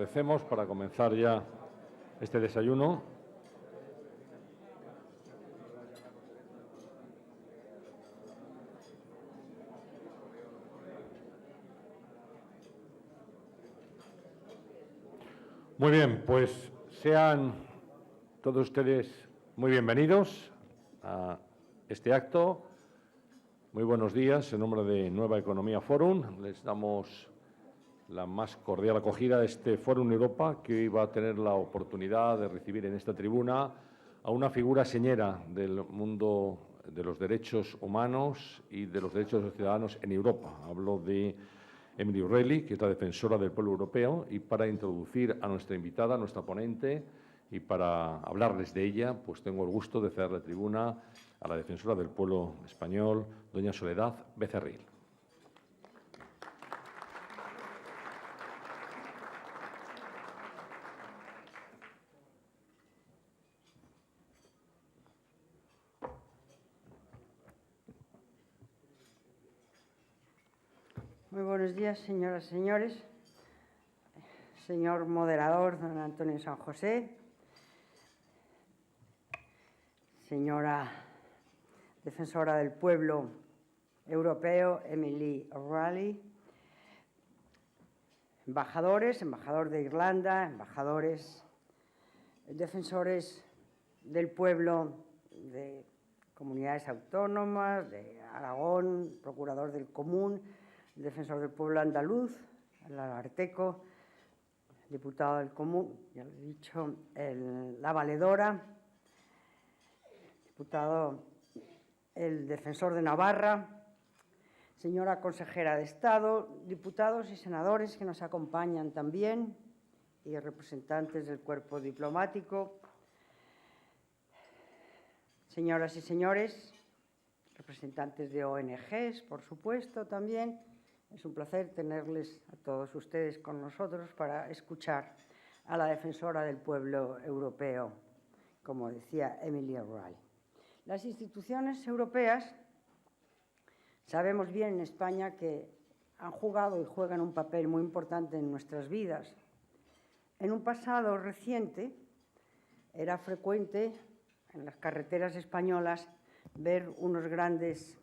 agradecemos para comenzar ya este desayuno. Muy bien, pues sean todos ustedes muy bienvenidos a este acto. Muy buenos días. En nombre de Nueva Economía Forum les damos la más cordial acogida a este Fórum Europa, que hoy va a tener la oportunidad de recibir en esta tribuna a una figura señera del mundo de los derechos humanos y de los derechos de los ciudadanos en Europa. Hablo de Emily O'Reilly, que es la defensora del pueblo europeo, y para introducir a nuestra invitada, a nuestra ponente, y para hablarles de ella, pues tengo el gusto de ceder la tribuna a la defensora del pueblo español, doña Soledad Becerril. Muy buenos días, señoras y señores. Señor moderador, don Antonio San José. Señora defensora del pueblo europeo, Emily O'Reilly. Embajadores, embajador de Irlanda, embajadores, defensores del pueblo de comunidades autónomas, de Aragón, procurador del Común, defensor del pueblo andaluz, el Ararteko, diputado del Común, ya lo he dicho, la Valedora, diputado, el defensor de Navarra, señora consejera de Estado, diputados y senadores que nos acompañan también y representantes del cuerpo diplomático, señoras y señores, representantes de ONGs, por supuesto, también. Es un placer tenerles a todos ustedes con nosotros para escuchar a la defensora del pueblo europeo, como decía Emily O'Reilly. Las instituciones europeas, sabemos bien en España que han jugado y juegan un papel muy importante en nuestras vidas. En un pasado reciente era frecuente en las carreteras españolas ver unos grandes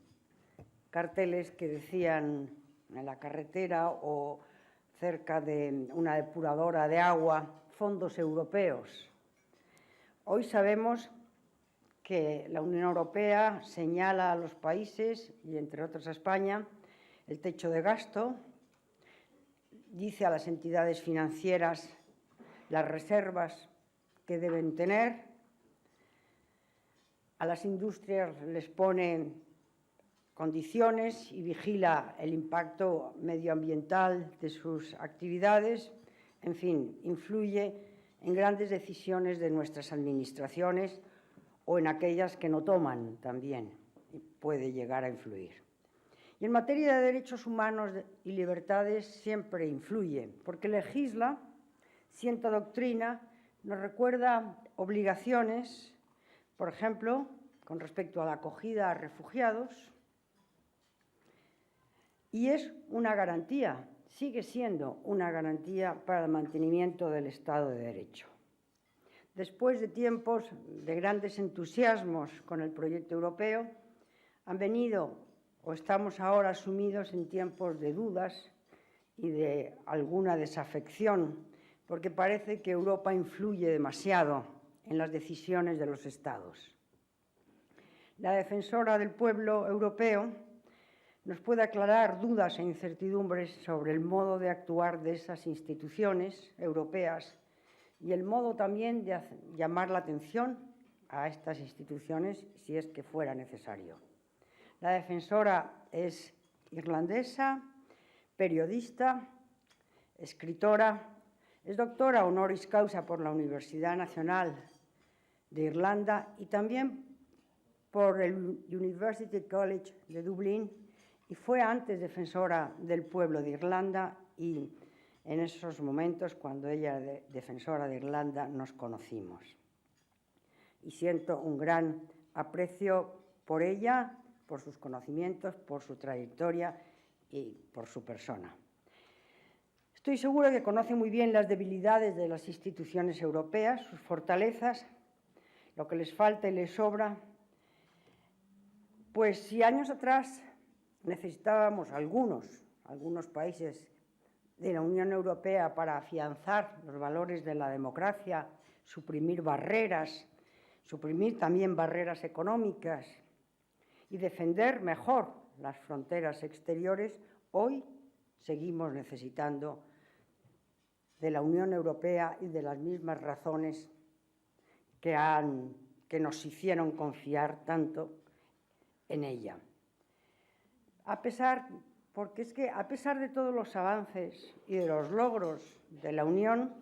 carteles que decían en la carretera o cerca de una depuradora de agua, fondos europeos. Hoy sabemos que la Unión Europea señala a los países, y entre otros a España, el techo de gasto, dice a las entidades financieras las reservas que deben tener, a las industrias les pone condiciones y vigila el impacto medioambiental de sus actividades, en fin, influye en grandes decisiones de nuestras administraciones o en aquellas que no toman también, puede llegar a influir. Y en materia de derechos humanos y libertades siempre influye, porque legisla, sienta doctrina, nos recuerda obligaciones, por ejemplo, con respecto a la acogida a refugiados, y es una garantía, sigue siendo una garantía para el mantenimiento del Estado de Derecho. Después de tiempos de grandes entusiasmos con el proyecto europeo, han venido o estamos ahora sumidos en tiempos de dudas y de alguna desafección, porque parece que Europa influye demasiado en las decisiones de los Estados. La defensora del pueblo europeo nos puede aclarar dudas e incertidumbres sobre el modo de actuar de esas instituciones europeas y el modo también de llamar la atención a estas instituciones si es que fuera necesario. La defensora es irlandesa, periodista, escritora, es doctora honoris causa por la Universidad Nacional de Irlanda y también por el University College de Dublín, y fue antes defensora del pueblo de Irlanda y en esos momentos, cuando ella era defensora de Irlanda, nos conocimos. Y siento un gran aprecio por ella, por sus conocimientos, por su trayectoria y por su persona. Estoy segura que conoce muy bien las debilidades de las instituciones europeas, sus fortalezas, lo que les falta y les sobra. Pues si años atrás necesitábamos algunos países de la Unión Europea para afianzar los valores de la democracia, suprimir barreras, suprimir también barreras económicas y defender mejor las fronteras exteriores, hoy seguimos necesitando de la Unión Europea y de las mismas razones que nos hicieron confiar tanto en ella. Porque es que a pesar de todos los avances y de los logros de la Unión,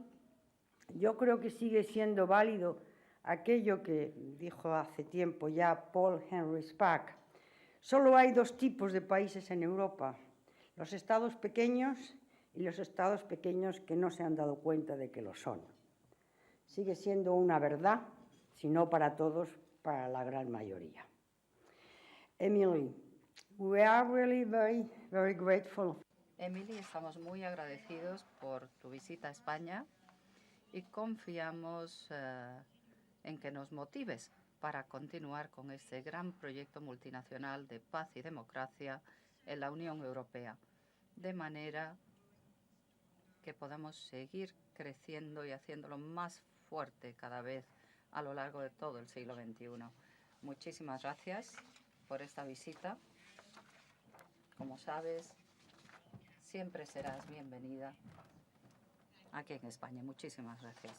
yo creo que sigue siendo válido aquello que dijo hace tiempo ya Paul Henry Spaak. Solo hay dos tipos de países en Europa, los estados pequeños y los estados pequeños que no se han dado cuenta de que lo son. Sigue siendo una verdad, si no para todos, para la gran mayoría. Emily, we are really very grateful. Emily, estamos muy agradecidos por tu visita a España y confiamos en que nos motives para continuar con este gran proyecto multinacional de paz y democracia en la Unión Europea, de manera que podamos seguir creciendo y haciéndolo más fuerte cada vez a lo largo de todo el siglo XXI. Muchísimas gracias por esta visita. Como sabes, siempre serás bienvenida aquí en España. Muchísimas gracias.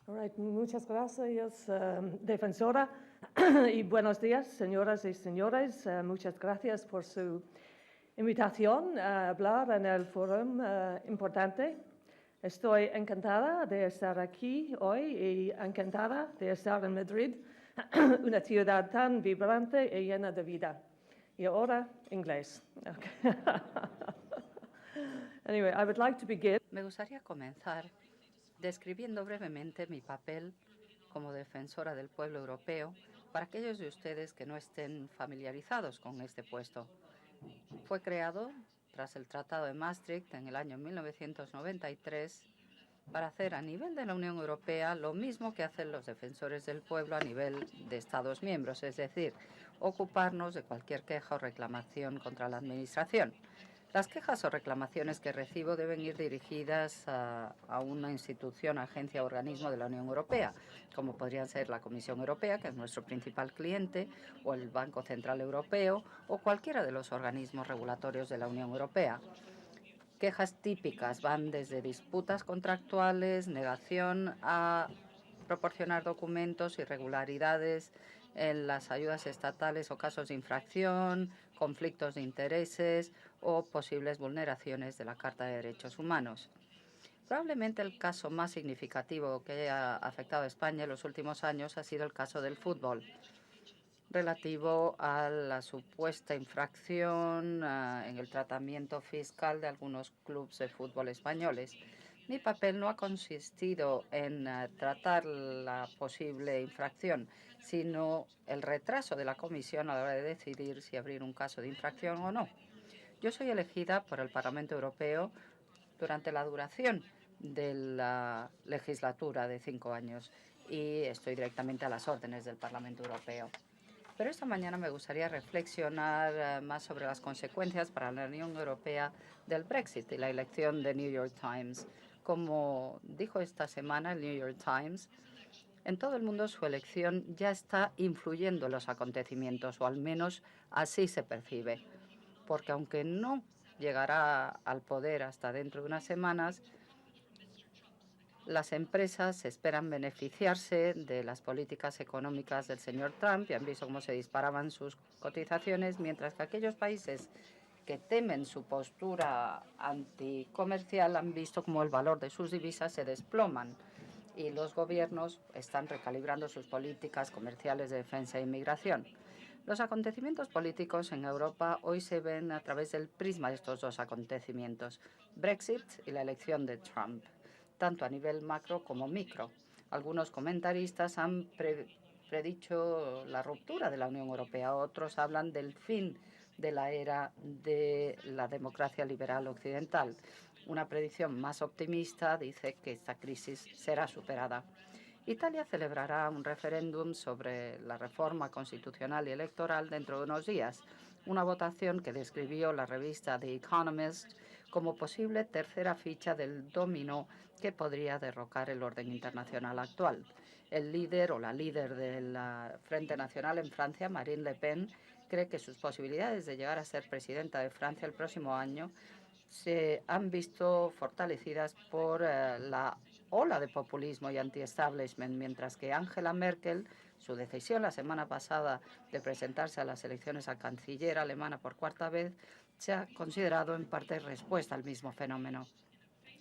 All right, muchas gracias, defensora, y buenos días, señoras y señores. Muchas gracias por su invitación a hablar en el foro importante. Estoy encantada de estar aquí hoy y encantada de estar en Madrid, una ciudad tan vibrante y llena de vida. Y ahora, inglés. Okay. Anyway, I would like to begin. Me gustaría comenzar describiendo brevemente mi papel como defensora del pueblo europeo para aquellos de ustedes que no estén familiarizados con este puesto. Fue creado tras el Tratado de Maastricht en el año 1993 para hacer a nivel de la Unión Europea lo mismo que hacen los defensores del pueblo a nivel de Estados miembros, es decir, ocuparnos de cualquier queja o reclamación contra la Administración. Las quejas o reclamaciones que recibo deben ir dirigidas a una institución, agencia o organismo de la Unión Europea, como podrían ser la Comisión Europea, que es nuestro principal cliente, o el Banco Central Europeo, o cualquiera de los organismos regulatorios de la Unión Europea. Quejas típicas van desde disputas contractuales, negación a proporcionar documentos, irregularidades en las ayudas estatales o casos de infracción, conflictos de intereses o posibles vulneraciones de la Carta de Derechos Humanos. Probablemente el caso más significativo que haya afectado a España en los últimos años ha sido el caso del fútbol, relativo a la supuesta infracción en el tratamiento fiscal de algunos clubes de fútbol españoles. Mi papel no ha consistido en tratar la posible infracción, sino el retraso de la Comisión a la hora de decidir si abrir un caso de infracción o no. Yo soy elegida por el Parlamento Europeo durante la duración de la legislatura de 5 años y estoy directamente a las órdenes del Parlamento Europeo. Pero esta mañana me gustaría reflexionar más sobre las consecuencias para la Unión Europea del Brexit y la elección de New York Times. Como dijo esta semana el New York Times, en todo el mundo su elección ya está influyendo en los acontecimientos, o al menos así se percibe. Porque aunque no llegará al poder hasta dentro de unas semanas, las empresas esperan beneficiarse de las políticas económicas del señor Trump y han visto cómo se disparaban sus cotizaciones, mientras que aquellos países que temen su postura anticomercial han visto cómo el valor de sus divisas se desploman y los gobiernos están recalibrando sus políticas comerciales de defensa e inmigración. Los acontecimientos políticos en Europa hoy se ven a través del prisma de estos dos acontecimientos, Brexit y la elección de Trump. tanto a nivel macro como micro. Algunos comentaristas han predicho la ruptura de la Unión Europea, otros hablan del fin de la era de la democracia liberal occidental. Una predicción más optimista dice que esta crisis será superada. Italia celebrará un referéndum sobre la reforma constitucional y electoral dentro de unos días, una votación que describió la revista The Economist como posible tercera ficha del dominó que podría derrocar el orden internacional actual. El líder o la líder del Frente Nacional en Francia, Marine Le Pen, cree que sus posibilidades de llegar a ser presidenta de Francia el próximo año se han visto fortalecidas por la ola de populismo y anti-establishment, mientras que Angela Merkel, su decisión la semana pasada de presentarse a las elecciones a canciller alemana por cuarta vez, se ha considerado en parte respuesta al mismo fenómeno.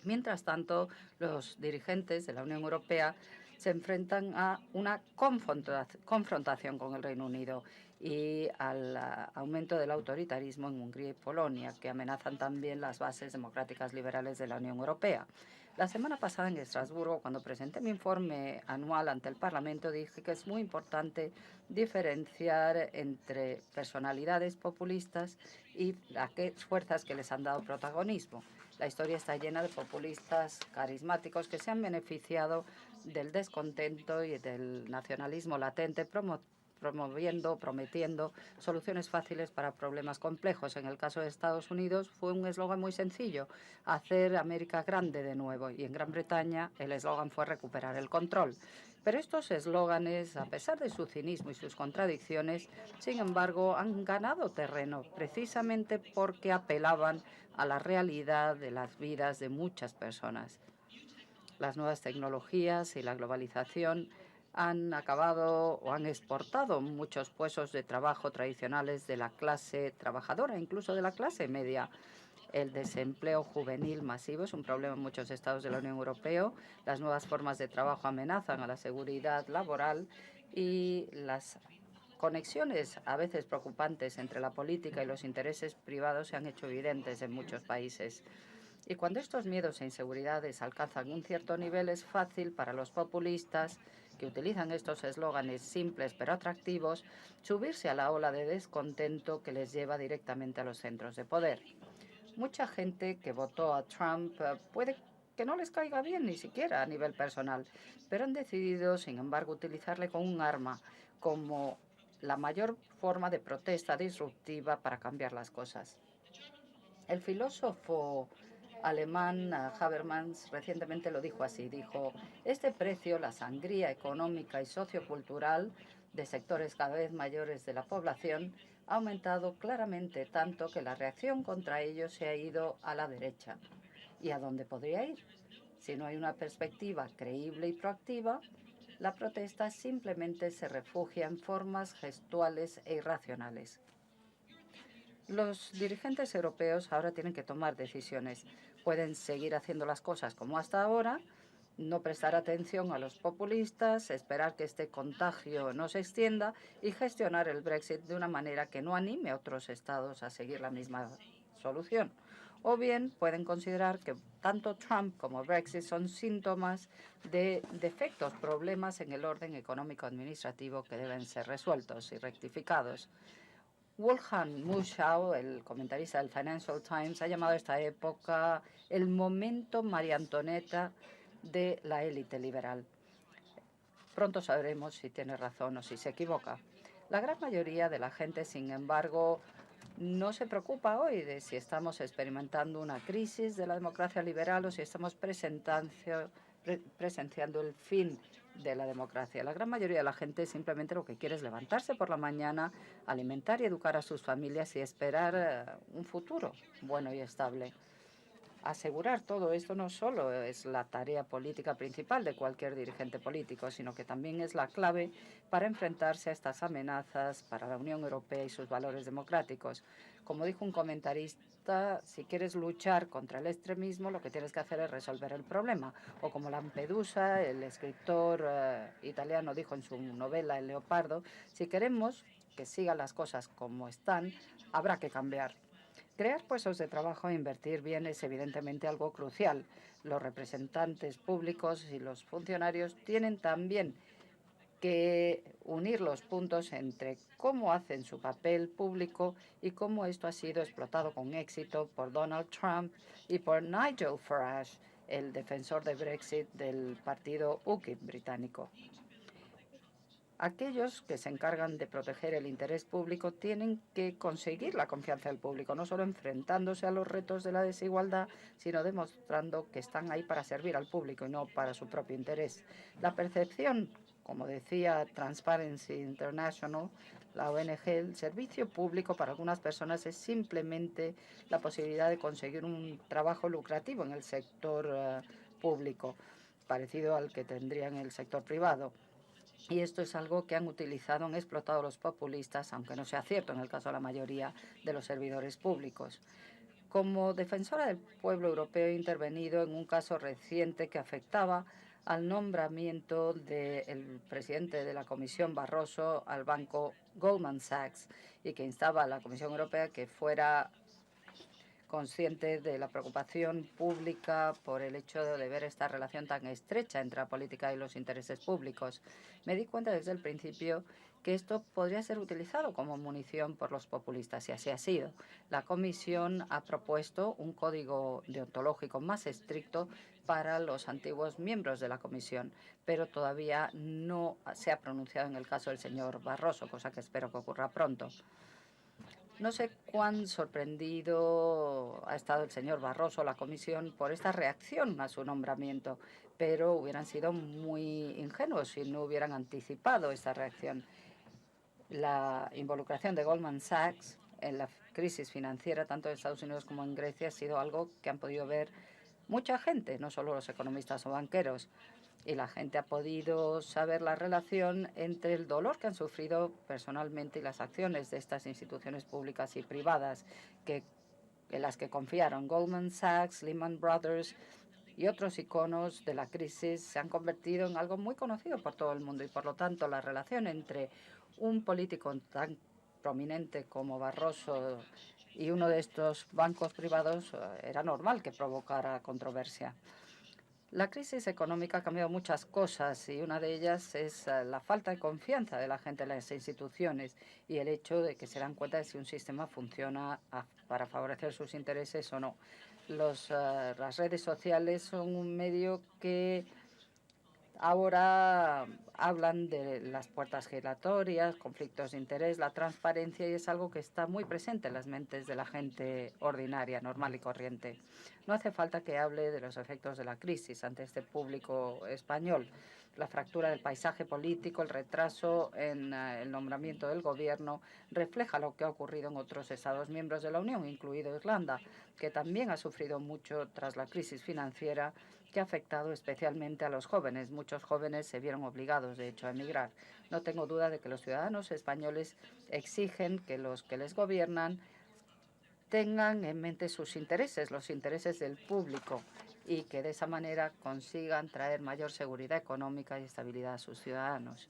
Mientras tanto, los dirigentes de la Unión Europea se enfrentan a una confrontación con el Reino Unido y al aumento del autoritarismo en Hungría y Polonia, que amenazan también las bases democráticas liberales de la Unión Europea. La semana pasada en Estrasburgo, cuando presenté mi informe anual ante el Parlamento, dije que es muy importante diferenciar entre personalidades populistas y las fuerzas que les han dado protagonismo. La historia está llena de populistas carismáticos que se han beneficiado del descontento y del nacionalismo latente, prometiendo soluciones fáciles para problemas complejos. En el caso de Estados Unidos fue un eslogan muy sencillo: hacer América grande de nuevo. Y en Gran Bretaña el eslogan fue recuperar el control. Pero estos eslóganes, a pesar de su cinismo y sus contradicciones, sin embargo, han ganado terreno precisamente porque apelaban a la realidad de las vidas de muchas personas. Las nuevas tecnologías y la globalización han acabado o han exportado muchos puestos de trabajo tradicionales de la clase trabajadora, incluso de la clase media. El desempleo juvenil masivo es un problema en muchos estados de la Unión Europea. Las nuevas formas de trabajo amenazan a la seguridad laboral y las conexiones a veces preocupantes entre la política y los intereses privados se han hecho evidentes en muchos países. Y cuando estos miedos e inseguridades alcanzan un cierto nivel, es fácil para los populistas, que utilizan estos eslóganes simples pero atractivos, subirse a la ola de descontento que les lleva directamente a los centros de poder. Mucha gente que votó a Trump puede que no les caiga bien ni siquiera a nivel personal, pero han decidido, sin embargo, utilizarle como un arma, como la mayor forma de protesta disruptiva para cambiar las cosas. El filósofo alemán Habermas recientemente lo dijo así, dijo: este precio, la sangría económica y sociocultural de sectores cada vez mayores de la población, ha aumentado claramente tanto que la reacción contra ello se ha ido a la derecha. ¿Y a dónde podría ir? Si no hay una perspectiva creíble y proactiva, la protesta simplemente se refugia en formas gestuales e irracionales. Los dirigentes europeos ahora tienen que tomar decisiones. Pueden seguir haciendo las cosas como hasta ahora, no prestar atención a los populistas, esperar que este contagio no se extienda y gestionar el Brexit de una manera que no anime a otros estados a seguir la misma solución. O bien pueden considerar que tanto Trump como Brexit son síntomas de defectos, problemas en el orden económico-administrativo que deben ser resueltos y rectificados. Wolfgang Muschau, el comentarista del Financial Times, ha llamado a esta época el momento María Antonieta de la élite liberal. Pronto sabremos si tiene razón o si se equivoca. La gran mayoría de la gente, sin embargo, no se preocupa hoy de si estamos experimentando una crisis de la democracia liberal o si estamos presenciando el fin de la democracia. La gran mayoría de la gente simplemente lo que quiere es levantarse por la mañana, alimentar y educar a sus familias y esperar un futuro bueno y estable. Asegurar todo esto no solo es la tarea política principal de cualquier dirigente político, sino que también es la clave para enfrentarse a estas amenazas para la Unión Europea y sus valores democráticos. Como dijo un comentarista, si quieres luchar contra el extremismo, lo que tienes que hacer es resolver el problema. O como Lampedusa, el escritor italiano, dijo en su novela El Leopardo, si queremos que sigan las cosas como están, habrá que cambiar. Crear puestos de trabajo e invertir bien es evidentemente algo crucial. Los representantes públicos y los funcionarios tienen también que unir los puntos entre cómo hacen su papel público y cómo esto ha sido explotado con éxito por Donald Trump y por Nigel Farage, el defensor de Brexit del partido UKIP británico. Aquellos que se encargan de proteger el interés público tienen que conseguir la confianza del público, no solo enfrentándose a los retos de la desigualdad, sino demostrando que están ahí para servir al público y no para su propio interés. La percepción, como decía Transparency International, la ONG, el servicio público para algunas personas es simplemente la posibilidad de conseguir un trabajo lucrativo en el sector público, parecido al que tendría en el sector privado. Y esto es algo que han utilizado, han explotado los populistas, aunque no sea cierto en el caso de la mayoría de los servidores públicos. Como defensora del pueblo europeo he intervenido en un caso reciente que afectaba al nombramiento del presidente de la Comisión Barroso al banco Goldman Sachs y que instaba a la Comisión Europea que fuera consciente de la preocupación pública por el hecho de ver esta relación tan estrecha entre la política y los intereses públicos. Me di cuenta desde el principio que esto podría ser utilizado como munición por los populistas, y así ha sido. La Comisión ha propuesto un código deontológico más estricto para los antiguos miembros de la Comisión, pero todavía no se ha pronunciado en el caso del señor Barroso, cosa que espero que ocurra pronto. No sé cuán sorprendido ha estado el señor Barroso o la Comisión por esta reacción a su nombramiento, pero hubieran sido muy ingenuos si no hubieran anticipado esta reacción. La involucración de Goldman Sachs en la crisis financiera, tanto en Estados Unidos como en Grecia, ha sido algo que han podido ver mucha gente, no solo los economistas o banqueros. Y la gente ha podido saber la relación entre el dolor que han sufrido personalmente y las acciones de estas instituciones públicas y privadas en las que confiaron. Goldman Sachs, Lehman Brothers y otros iconos de la crisis se han convertido en algo muy conocido por todo el mundo y, por lo tanto, la relación entre un político tan prominente como Barroso y uno de estos bancos privados era normal que provocara controversia. La crisis económica ha cambiado muchas cosas y una de ellas es la falta de confianza de la gente en las instituciones y el hecho de que se dan cuenta de si un sistema funciona para favorecer sus intereses o no. Las redes sociales son un medio que ahora hablan de las puertas giratorias, conflictos de interés, la transparencia, y es algo que está muy presente en las mentes de la gente ordinaria, normal y corriente. No hace falta que hable de los efectos de la crisis ante este público español. La fractura del paisaje político, el retraso en el nombramiento del Gobierno refleja lo que ha ocurrido en otros Estados miembros de la Unión, incluido Irlanda, que también ha sufrido mucho tras la crisis financiera que ha afectado especialmente a los jóvenes. Muchos jóvenes se vieron obligados, de hecho, a emigrar. No tengo duda de que los ciudadanos españoles exigen que los que les gobiernan tengan en mente sus intereses, los intereses del público, y que de esa manera consigan traer mayor seguridad económica y estabilidad a sus ciudadanos.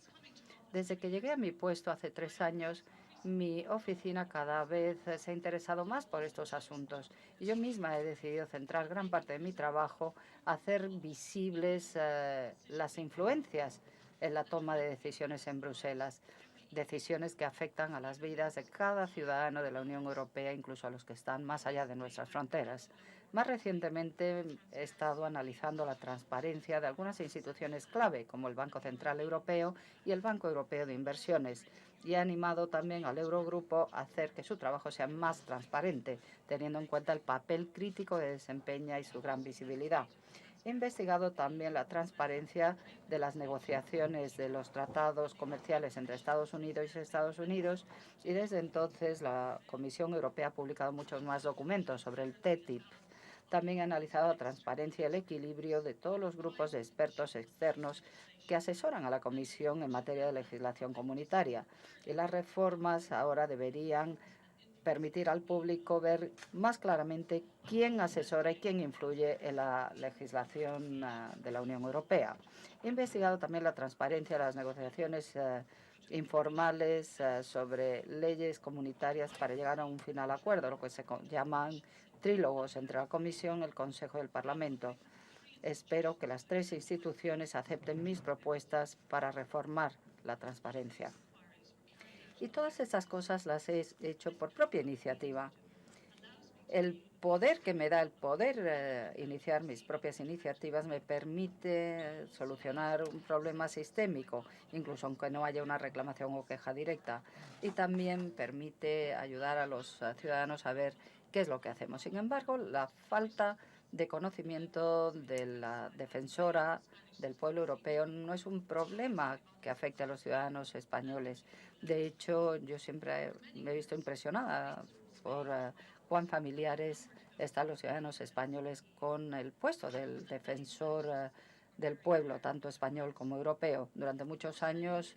Desde que llegué a mi puesto hace 3 años, mi oficina cada vez se ha interesado más por estos asuntos y yo misma he decidido centrar gran parte de mi trabajo a hacer visibles las influencias en la toma de decisiones en Bruselas, decisiones que afectan a las vidas de cada ciudadano de la Unión Europea, incluso a los que están más allá de nuestras fronteras. Más recientemente he estado analizando la transparencia de algunas instituciones clave, como el Banco Central Europeo y el Banco Europeo de Inversiones, y he animado también al Eurogrupo a hacer que su trabajo sea más transparente, teniendo en cuenta el papel crítico que desempeña y su gran visibilidad. He investigado también la transparencia de las negociaciones de los tratados comerciales entre Estados Unidos y desde entonces la Comisión Europea ha publicado muchos más documentos sobre el TTIP. También he analizado la transparencia y el equilibrio de todos los grupos de expertos externos que asesoran a la Comisión en materia de legislación comunitaria. Y las reformas ahora deberían permitir al público ver más claramente quién asesora y quién influye en la legislación de la Unión Europea. He investigado también la transparencia de las negociaciones informales sobre leyes comunitarias para llegar a un final acuerdo, lo que se llaman trílogos entre la Comisión, el Consejo y el Parlamento. Espero que las tres instituciones acepten mis propuestas para reformar la transparencia. Y todas estas cosas las he hecho por propia iniciativa. El poder que me da el poder iniciar mis propias iniciativas me permite solucionar un problema sistémico, incluso aunque no haya una reclamación o queja directa, y también permite ayudar a los ciudadanos a ver qué es lo que hacemos. Sin embargo, la falta de conocimiento de la defensora del pueblo europeo no es un problema que afecte a los ciudadanos españoles. De hecho, yo siempre me he visto impresionada por cuán familiares están los ciudadanos españoles con el puesto del defensor del pueblo, tanto español como europeo. Durante muchos años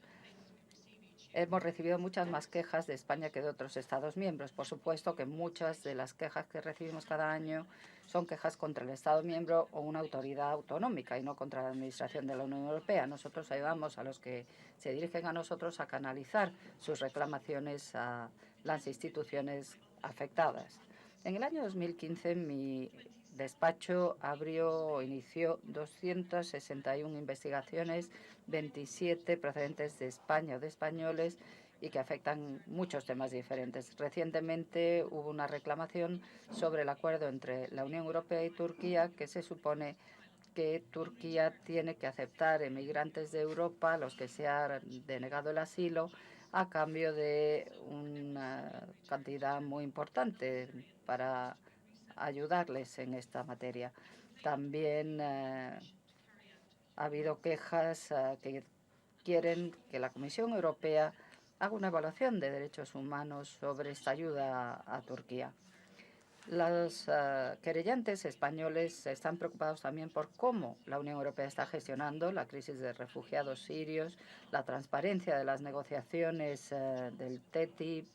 hemos recibido muchas más quejas de España que de otros Estados miembros. Por supuesto que muchas de las quejas que recibimos cada año son quejas contra el Estado miembro o una autoridad autonómica y no contra la Administración de la Unión Europea. Nosotros ayudamos a los que se dirigen a nosotros a canalizar sus reclamaciones a las instituciones afectadas. En el año 2015, mi despacho inició 261 investigaciones, 27 procedentes de España o de españoles y que afectan muchos temas diferentes. Recientemente hubo una reclamación sobre el acuerdo entre la Unión Europea y Turquía, que se supone que Turquía tiene que aceptar emigrantes de Europa, los que se han denegado el asilo, a cambio de una cantidad muy importante para ayudarles en esta materia. También ha habido quejas que quieren que la Comisión Europea haga una evaluación de derechos humanos sobre esta ayuda a Turquía. Los querellantes españoles están preocupados también por cómo la Unión Europea está gestionando la crisis de refugiados sirios, la transparencia de las negociaciones del TTIP,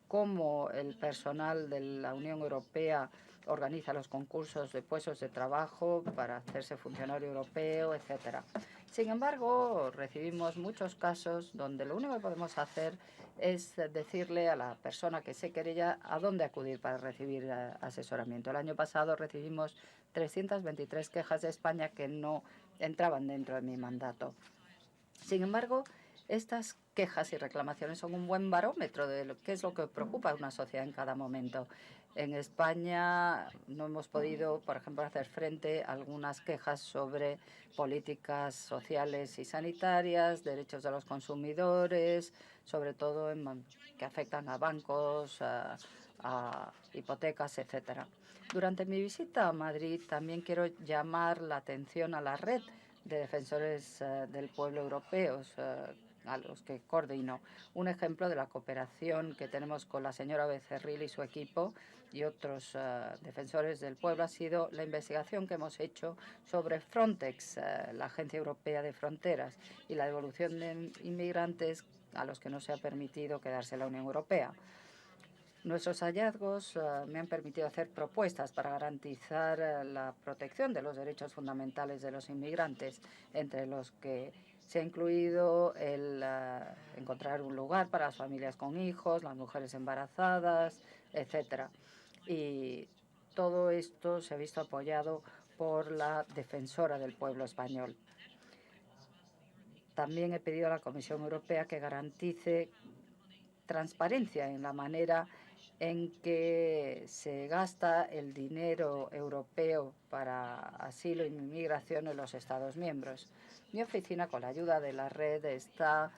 cómo el personal de la Unión Europea organiza los concursos de puestos de trabajo para hacerse funcionario europeo, etcétera. Sin embargo, recibimos muchos casos donde lo único que podemos hacer es decirle a la persona que se querella a dónde acudir para recibir asesoramiento. El año pasado recibimos 323 quejas de España que no entraban dentro de mi mandato. Sin embargo, estas quejas y reclamaciones son un buen barómetro de qué es lo que preocupa a una sociedad en cada momento. En España no hemos podido, por ejemplo, hacer frente a algunas quejas sobre políticas sociales y sanitarias, derechos de los consumidores, sobre todo que afectan a bancos, a hipotecas, etcétera. Durante mi visita a Madrid también quiero llamar la atención a la red de defensores del pueblo europeos, a los que coordino. Un ejemplo de la cooperación que tenemos con la señora Becerril y su equipo y otros defensores del pueblo ha sido la investigación que hemos hecho sobre Frontex, la Agencia Europea de Fronteras, y la devolución de inmigrantes a los que no se ha permitido quedarse en la Unión Europea. Nuestros hallazgos me han permitido hacer propuestas para garantizar la protección de los derechos fundamentales de los inmigrantes, entre los que se ha incluido el encontrar un lugar para las familias con hijos, las mujeres embarazadas, etcétera. Y todo esto se ha visto apoyado por la defensora del pueblo español. También he pedido a la Comisión Europea que garantice transparencia en la manera en que se gasta el dinero europeo para asilo y inmigración en los Estados miembros. Mi oficina, con la ayuda de la red, está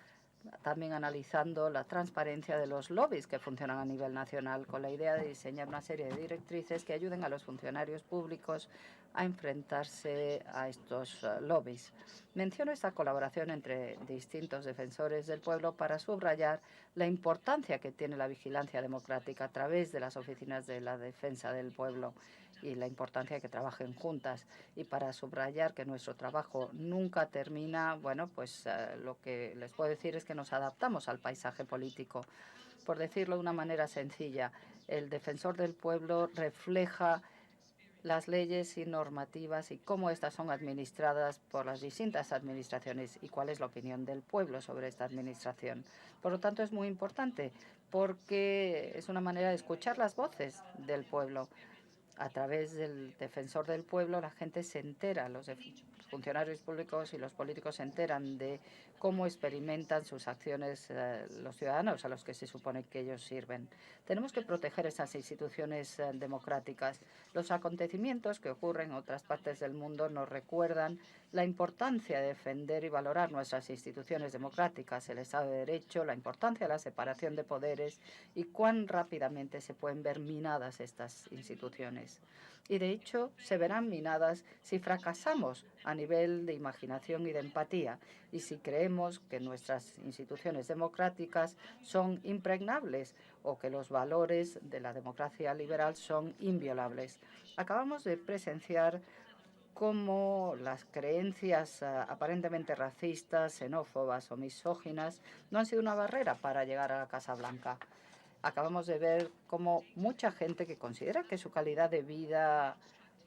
también analizando la transparencia de los lobbies que funcionan a nivel nacional, con la idea de diseñar una serie de directrices que ayuden a los funcionarios públicos a enfrentarse a estos lobbies. Menciono esta colaboración entre distintos defensores del pueblo para subrayar la importancia que tiene la vigilancia democrática a través de las oficinas de la defensa del pueblo y la importancia de que trabajen juntas. Y para subrayar que nuestro trabajo nunca termina, bueno, pues lo que les puedo decir es que nos adaptamos al paisaje político. Por decirlo de una manera sencilla, el defensor del pueblo refleja las leyes y normativas y cómo estas son administradas por las distintas administraciones y cuál es la opinión del pueblo sobre esta administración. Por lo tanto, es muy importante porque es una manera de escuchar las voces del pueblo. A través del defensor del pueblo, la gente se entera, los funcionarios públicos y los políticos se enteran de cómo experimentan sus acciones los ciudadanos a los que se supone que ellos sirven. Tenemos que proteger esas instituciones democráticas. Los acontecimientos que ocurren en otras partes del mundo nos recuerdan la importancia de defender y valorar nuestras instituciones democráticas, el Estado de Derecho, la importancia de la separación de poderes y cuán rápidamente se pueden ver minadas estas instituciones. Y, de hecho, se verán minadas si fracasamos a nivel de imaginación y de empatía y si creemos que nuestras instituciones democráticas son impregnables o que los valores de la democracia liberal son inviolables. Acabamos de presenciar cómo las creencias aparentemente racistas, xenófobas o misóginas no han sido una barrera para llegar a la Casa Blanca. Acabamos de ver cómo mucha gente que considera que su calidad de vida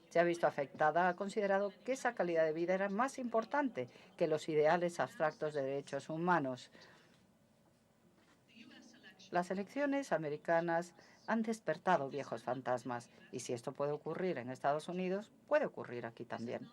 se ha visto afectada ha considerado que esa calidad de vida era más importante que los ideales abstractos de derechos humanos. Las elecciones americanas han despertado viejos fantasmas y si esto puede ocurrir en Estados Unidos, puede ocurrir aquí también.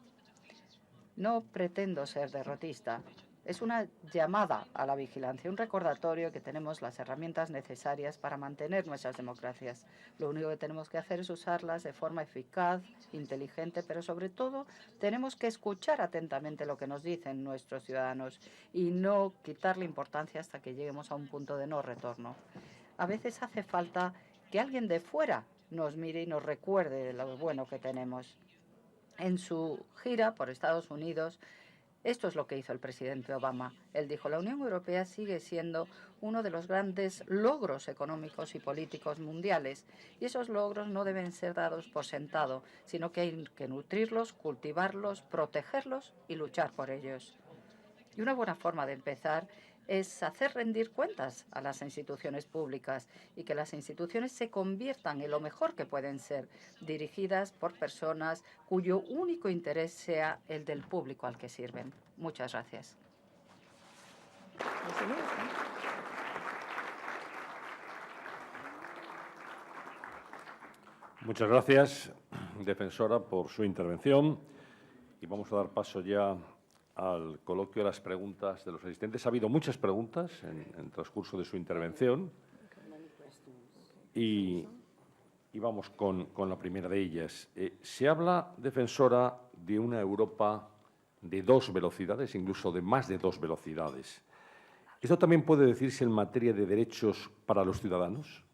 No pretendo ser derrotista. Es una llamada a la vigilancia, un recordatorio que tenemos las herramientas necesarias para mantener nuestras democracias. Lo único que tenemos que hacer es usarlas de forma eficaz, inteligente, pero sobre todo tenemos que escuchar atentamente lo que nos dicen nuestros ciudadanos y no quitarle importancia hasta que lleguemos a un punto de no retorno. A veces hace falta que alguien de fuera nos mire y nos recuerde de lo bueno que tenemos. En su gira por Estados Unidos, esto es lo que hizo el presidente Obama. Él dijo, la Unión Europea sigue siendo uno de los grandes logros económicos y políticos mundiales y esos logros no deben ser dados por sentado, sino que hay que nutrirlos, cultivarlos, protegerlos y luchar por ellos. Y una buena forma de empezar es hacer rendir cuentas a las instituciones públicas y que las instituciones se conviertan en lo mejor que pueden ser, dirigidas por personas cuyo único interés sea el del público al que sirven. Muchas gracias. Muchas gracias, defensora, por su intervención. Y vamos a dar paso ya al coloquio de las preguntas de los asistentes. Ha habido muchas preguntas en el transcurso de su intervención y vamos con la primera de ellas. Se habla, defensora, de una Europa de 2 velocidades, incluso de más de 2 velocidades. ¿Esto también puede decirse en materia de derechos para los ciudadanos?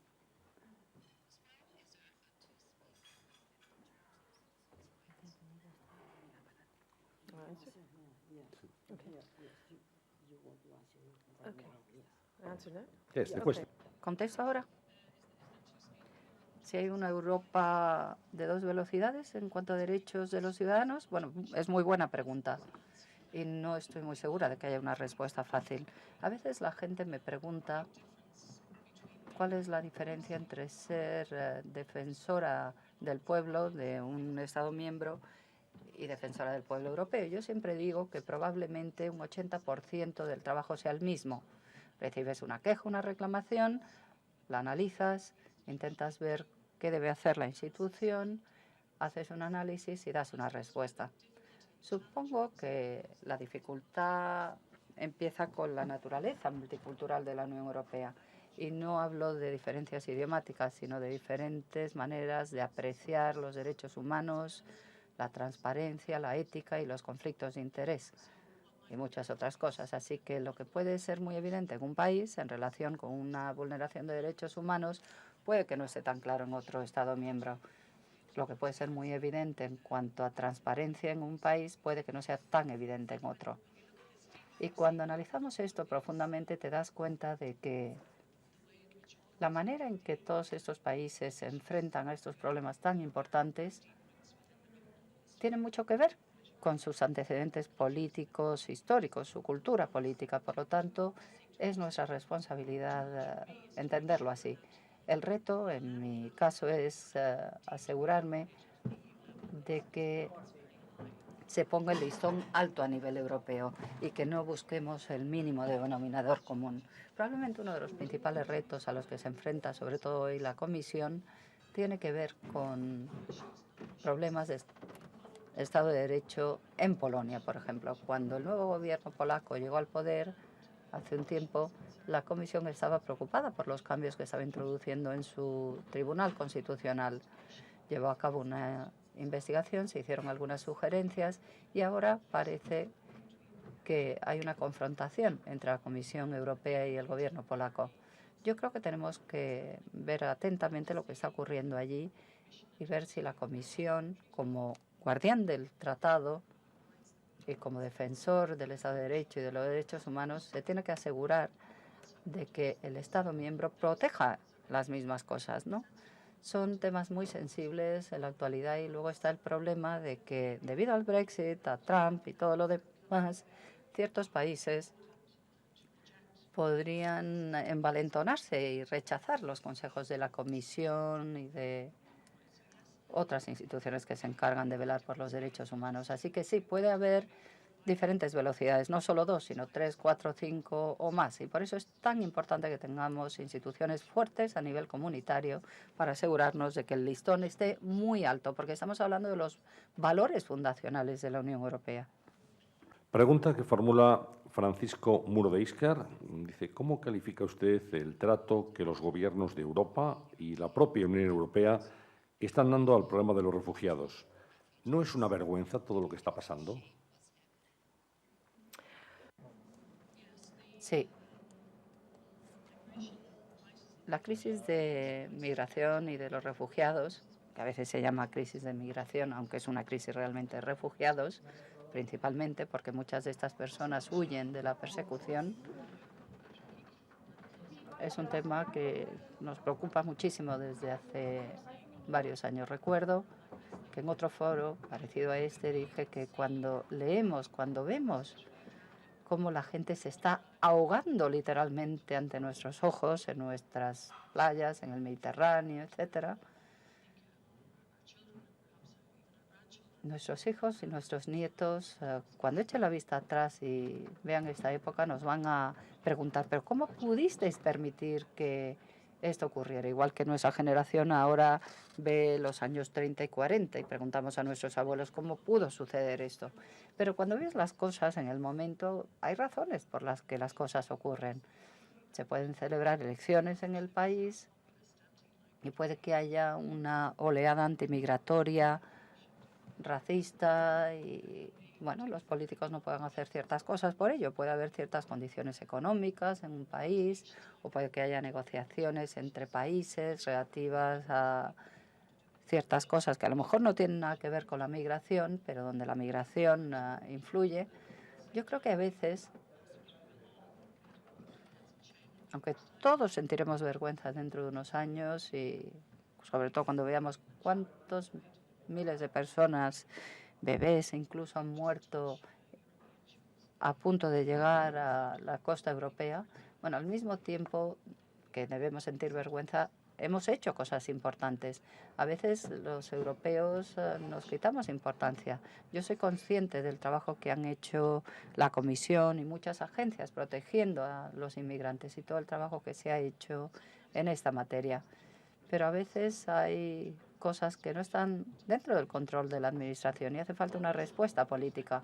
¿Contesto ahora? Si hay una Europa de 2 velocidades en cuanto a derechos de los ciudadanos, bueno, es muy buena pregunta y no estoy muy segura de que haya una respuesta fácil. A veces la gente me pregunta cuál es la diferencia entre ser defensora del pueblo de un Estado miembro y defensora del pueblo europeo. Yo siempre digo que probablemente un 80% del trabajo sea el mismo. Recibes una queja, una reclamación, la analizas, intentas ver qué debe hacer la institución, haces un análisis y das una respuesta. Supongo que la dificultad empieza con la naturaleza multicultural de la Unión Europea. Y no hablo de diferencias idiomáticas, sino de diferentes maneras de apreciar los derechos humanos, la transparencia, la ética y los conflictos de interés y muchas otras cosas. Así que lo que puede ser muy evidente en un país en relación con una vulneración de derechos humanos puede que no esté tan claro en otro Estado miembro. Lo que puede ser muy evidente en cuanto a transparencia en un país puede que no sea tan evidente en otro. Y cuando analizamos esto profundamente te das cuenta de que la manera en que todos estos países se enfrentan a estos problemas tan importantes tiene mucho que ver con sus antecedentes políticos, históricos, su cultura política. Por lo tanto, es nuestra responsabilidad entenderlo así. El reto, en mi caso, es asegurarme de que se ponga el listón alto a nivel europeo y que no busquemos el mínimo denominador común. Probablemente uno de los principales retos a los que se enfrenta, sobre todo hoy, la Comisión, tiene que ver con problemas de Estado de Derecho en Polonia, por ejemplo. Cuando el nuevo gobierno polaco llegó al poder hace un tiempo, la Comisión estaba preocupada por los cambios que estaba introduciendo en su Tribunal Constitucional. Llevó a cabo una investigación, se hicieron algunas sugerencias y ahora parece que hay una confrontación entre la Comisión Europea y el gobierno polaco. Yo creo que tenemos que ver atentamente lo que está ocurriendo allí y ver si la Comisión, como guardián del tratado y como defensor del Estado de Derecho y de los derechos humanos, se tiene que asegurar de que el Estado miembro proteja las mismas cosas, ¿no? Son temas muy sensibles en la actualidad y luego está el problema de que debido al Brexit, a Trump y todo lo demás, ciertos países podrían envalentonarse y rechazar los consejos de la Comisión y de otras instituciones que se encargan de velar por los derechos humanos. Así que sí, puede haber diferentes velocidades, no solo 2, sino 3, 4, 5 o más. Y por eso es tan importante que tengamos instituciones fuertes a nivel comunitario para asegurarnos de que el listón esté muy alto, porque estamos hablando de los valores fundacionales de la Unión Europea. Pregunta que formula Francisco Muro de Íscar. Dice, ¿cómo califica usted el trato que los gobiernos de Europa y la propia Unión Europea están dando al problema de los refugiados? ¿No es una vergüenza todo lo que está pasando? Sí. La crisis de migración y de los refugiados, que a veces se llama crisis de migración, aunque es una crisis realmente de refugiados, principalmente porque muchas de estas personas huyen de la persecución, es un tema que nos preocupa muchísimo desde hace varios años. Recuerdo que en otro foro parecido a este dije que cuando leemos, cuando vemos cómo la gente se está ahogando literalmente ante nuestros ojos, en nuestras playas, en el Mediterráneo, etcétera, nuestros hijos y nuestros nietos, cuando echen la vista atrás y vean esta época, nos van a preguntar, ¿pero cómo pudisteis permitir que esto ocurriera? Igual que nuestra generación ahora ve los años 30 y 40 y preguntamos a nuestros abuelos cómo pudo suceder esto. Pero cuando ves las cosas en el momento, hay razones por las que las cosas ocurren. Se pueden celebrar elecciones en el país y puede que haya una oleada antimigratoria, racista y, bueno, los políticos no pueden hacer ciertas cosas por ello. Puede haber ciertas condiciones económicas en un país o puede que haya negociaciones entre países relativas a ciertas cosas que a lo mejor no tienen nada que ver con la migración, pero donde la migración influye. Yo creo que a veces, aunque todos sentiremos vergüenza dentro de unos años y sobre todo cuando veamos cuántos miles de personas, bebés incluso, han muerto a punto de llegar a la costa europea, bueno, al mismo tiempo que debemos sentir vergüenza, hemos hecho cosas importantes. A veces los europeos nos quitamos importancia. Yo soy consciente del trabajo que han hecho la Comisión y muchas agencias protegiendo a los inmigrantes y todo el trabajo que se ha hecho en esta materia. Pero a veces hay cosas que no están dentro del control de la Administración y hace falta una respuesta política.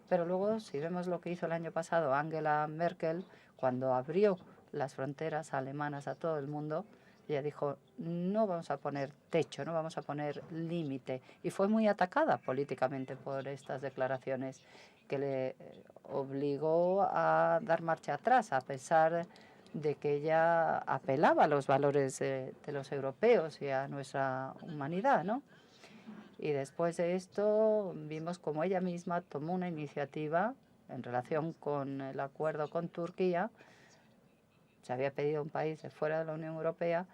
Pero luego, si vemos lo que hizo el año pasado Angela Merkel, cuando abrió las fronteras alemanas a todo el mundo, ella dijo, no vamos a poner techo, no vamos a poner límite. Y fue muy atacada políticamente por estas declaraciones que le obligó a dar marcha atrás, a pesar de que ella apelaba a los valores de los europeos y a nuestra humanidad, ¿no? Y después de esto vimos como ella misma tomó una iniciativa en relación con el acuerdo con Turquía. Se había pedido a un país de fuera de la Unión Europea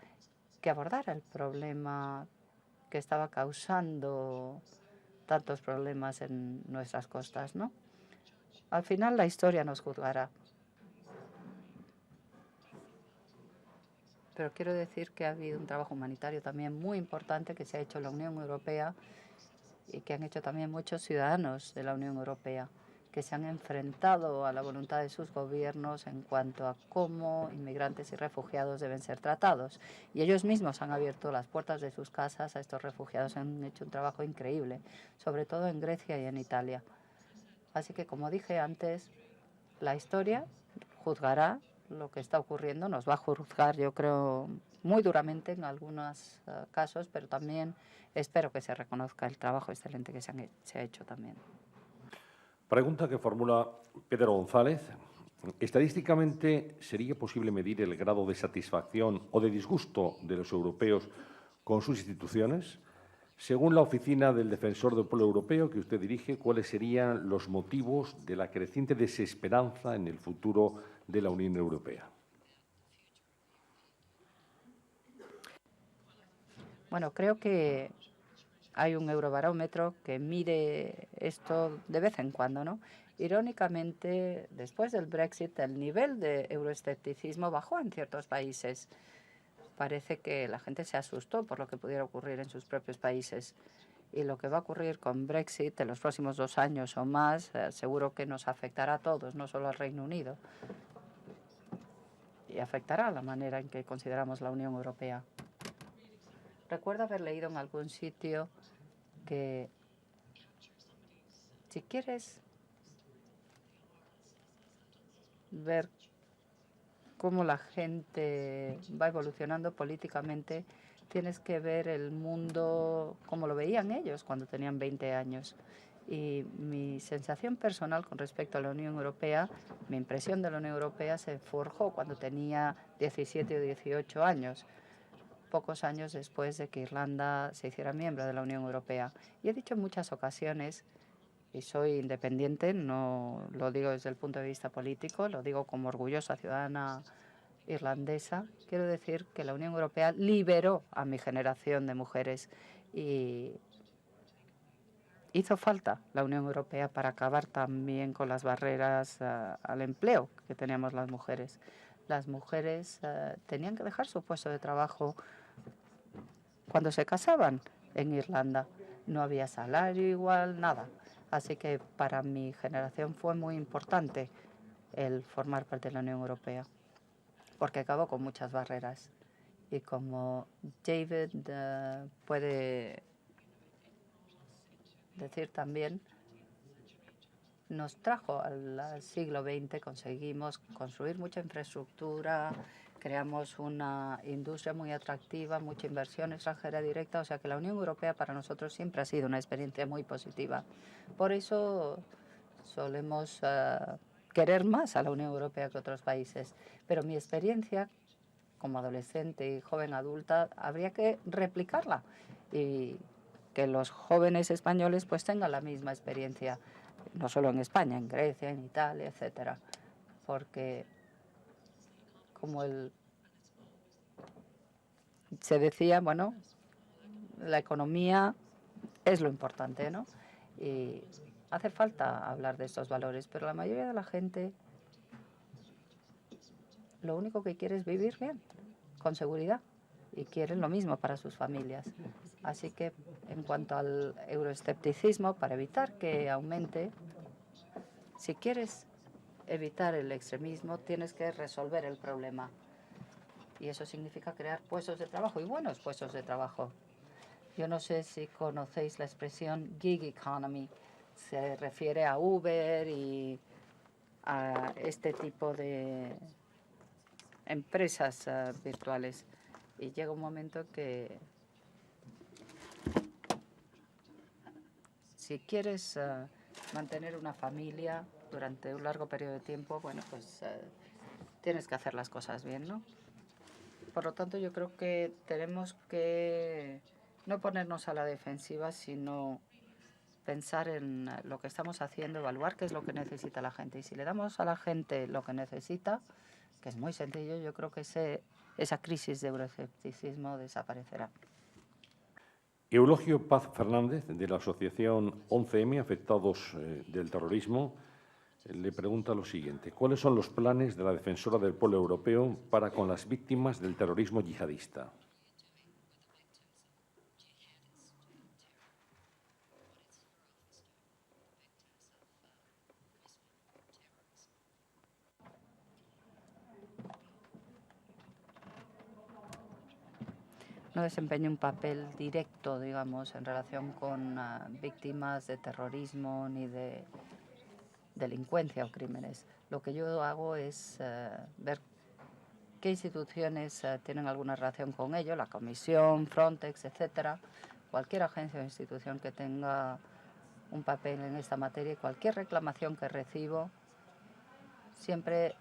que abordara el problema que estaba causando tantos problemas en nuestras costas, ¿no? Al final la historia nos juzgará. Pero quiero decir que ha habido un trabajo humanitario también muy importante que se ha hecho en la Unión Europea y que han hecho también muchos ciudadanos de la Unión Europea, que se han enfrentado a la voluntad de sus gobiernos en cuanto a cómo inmigrantes y refugiados deben ser tratados. Y ellos mismos han abierto las puertas de sus casas a estos refugiados, han hecho un trabajo increíble, sobre todo en Grecia y en Italia. Así que, como dije antes, la historia juzgará lo que está ocurriendo, nos va a juzgar, yo creo, muy duramente en algunos casos, pero también espero que se reconozca el trabajo excelente que se ha hecho también. Pregunta que formula Pedro González. ¿Estadísticamente sería posible medir el grado de satisfacción o de disgusto de los europeos con sus instituciones? Según la Oficina del Defensor del Pueblo Europeo que usted dirige, ¿cuáles serían los motivos de la creciente desesperanza en el futuro de la Unión Europea? Bueno, creo que hay un eurobarómetro que mide esto de vez en cuando, ¿no? Irónicamente, después del Brexit, el nivel de euroescepticismo bajó en ciertos países. Parece que la gente se asustó por lo que pudiera ocurrir en sus propios países. Y lo que va a ocurrir con Brexit en los próximos 2 años o más, seguro que nos afectará a todos, no solo al Reino Unido. Y afectará la manera en que consideramos la Unión Europea. Recuerdo haber leído en algún sitio que si quieres ver cómo la gente va evolucionando políticamente, tienes que ver el mundo como lo veían ellos cuando tenían 20 años. Y mi sensación personal con respecto a la Unión Europea, mi impresión de la Unión Europea se forjó cuando tenía 17 o 18 años. Pocos años después de que Irlanda se hiciera miembro de la Unión Europea. Y he dicho en muchas ocasiones, y soy independiente, no lo digo desde el punto de vista político, lo digo como orgullosa ciudadana irlandesa, quiero decir que la Unión Europea liberó a mi generación de mujeres y hizo falta la Unión Europea para acabar también con las barreras al empleo que teníamos las mujeres. Las mujeres tenían que dejar su puesto de trabajo cuando se casaban en Irlanda. No había salario igual, nada. Así que para mi generación fue muy importante el formar parte de la Unión Europea, porque acabó con muchas barreras. Y como David puede decir también, nos trajo al siglo XX, conseguimos construir mucha infraestructura, creamos una industria muy atractiva, mucha inversión extranjera directa, o sea que la Unión Europea para nosotros siempre ha sido una experiencia muy positiva. Por eso solemos querer más a la Unión Europea que otros países, pero mi experiencia como adolescente y joven adulta habría que replicarla y que los jóvenes españoles pues tengan la misma experiencia, no solo en España, en Grecia, en Italia, etcétera, porque como se decía, bueno, la economía es lo importante, ¿no? Y hace falta hablar de estos valores, pero la mayoría de la gente lo único que quiere es vivir bien, con seguridad, y quieren lo mismo para sus familias. Así que, en cuanto al euroescepticismo, para evitar que aumente, si quieres evitar el extremismo, tienes que resolver el problema. Y eso significa crear puestos de trabajo, y buenos puestos de trabajo. Yo no sé si conocéis la expresión gig economy. Se refiere a Uber y a este tipo de empresas virtuales. Y llega un momento que si quieres mantener una familia durante un largo periodo de tiempo, bueno, pues tienes que hacer las cosas bien, ¿no? Por lo tanto, yo creo que tenemos que no ponernos a la defensiva, sino pensar en lo que estamos haciendo, evaluar qué es lo que necesita la gente. Y si le damos a la gente lo que necesita, que es muy sencillo, yo creo que esa crisis de euroescepticismo desaparecerá. Eulogio Paz Fernández, de la Asociación 11M, Afectados del Terrorismo, le pregunta lo siguiente. ¿Cuáles son los planes de la Defensora del Pueblo Europeo para con las víctimas del terrorismo yihadista? no desempeñe un papel directo, digamos, en relación con víctimas de terrorismo ni de delincuencia o crímenes. Lo que yo hago es ver qué instituciones tienen alguna relación con ello, la Comisión, Frontex, etcétera, cualquier agencia o institución que tenga un papel en esta materia y cualquier reclamación que recibo siempre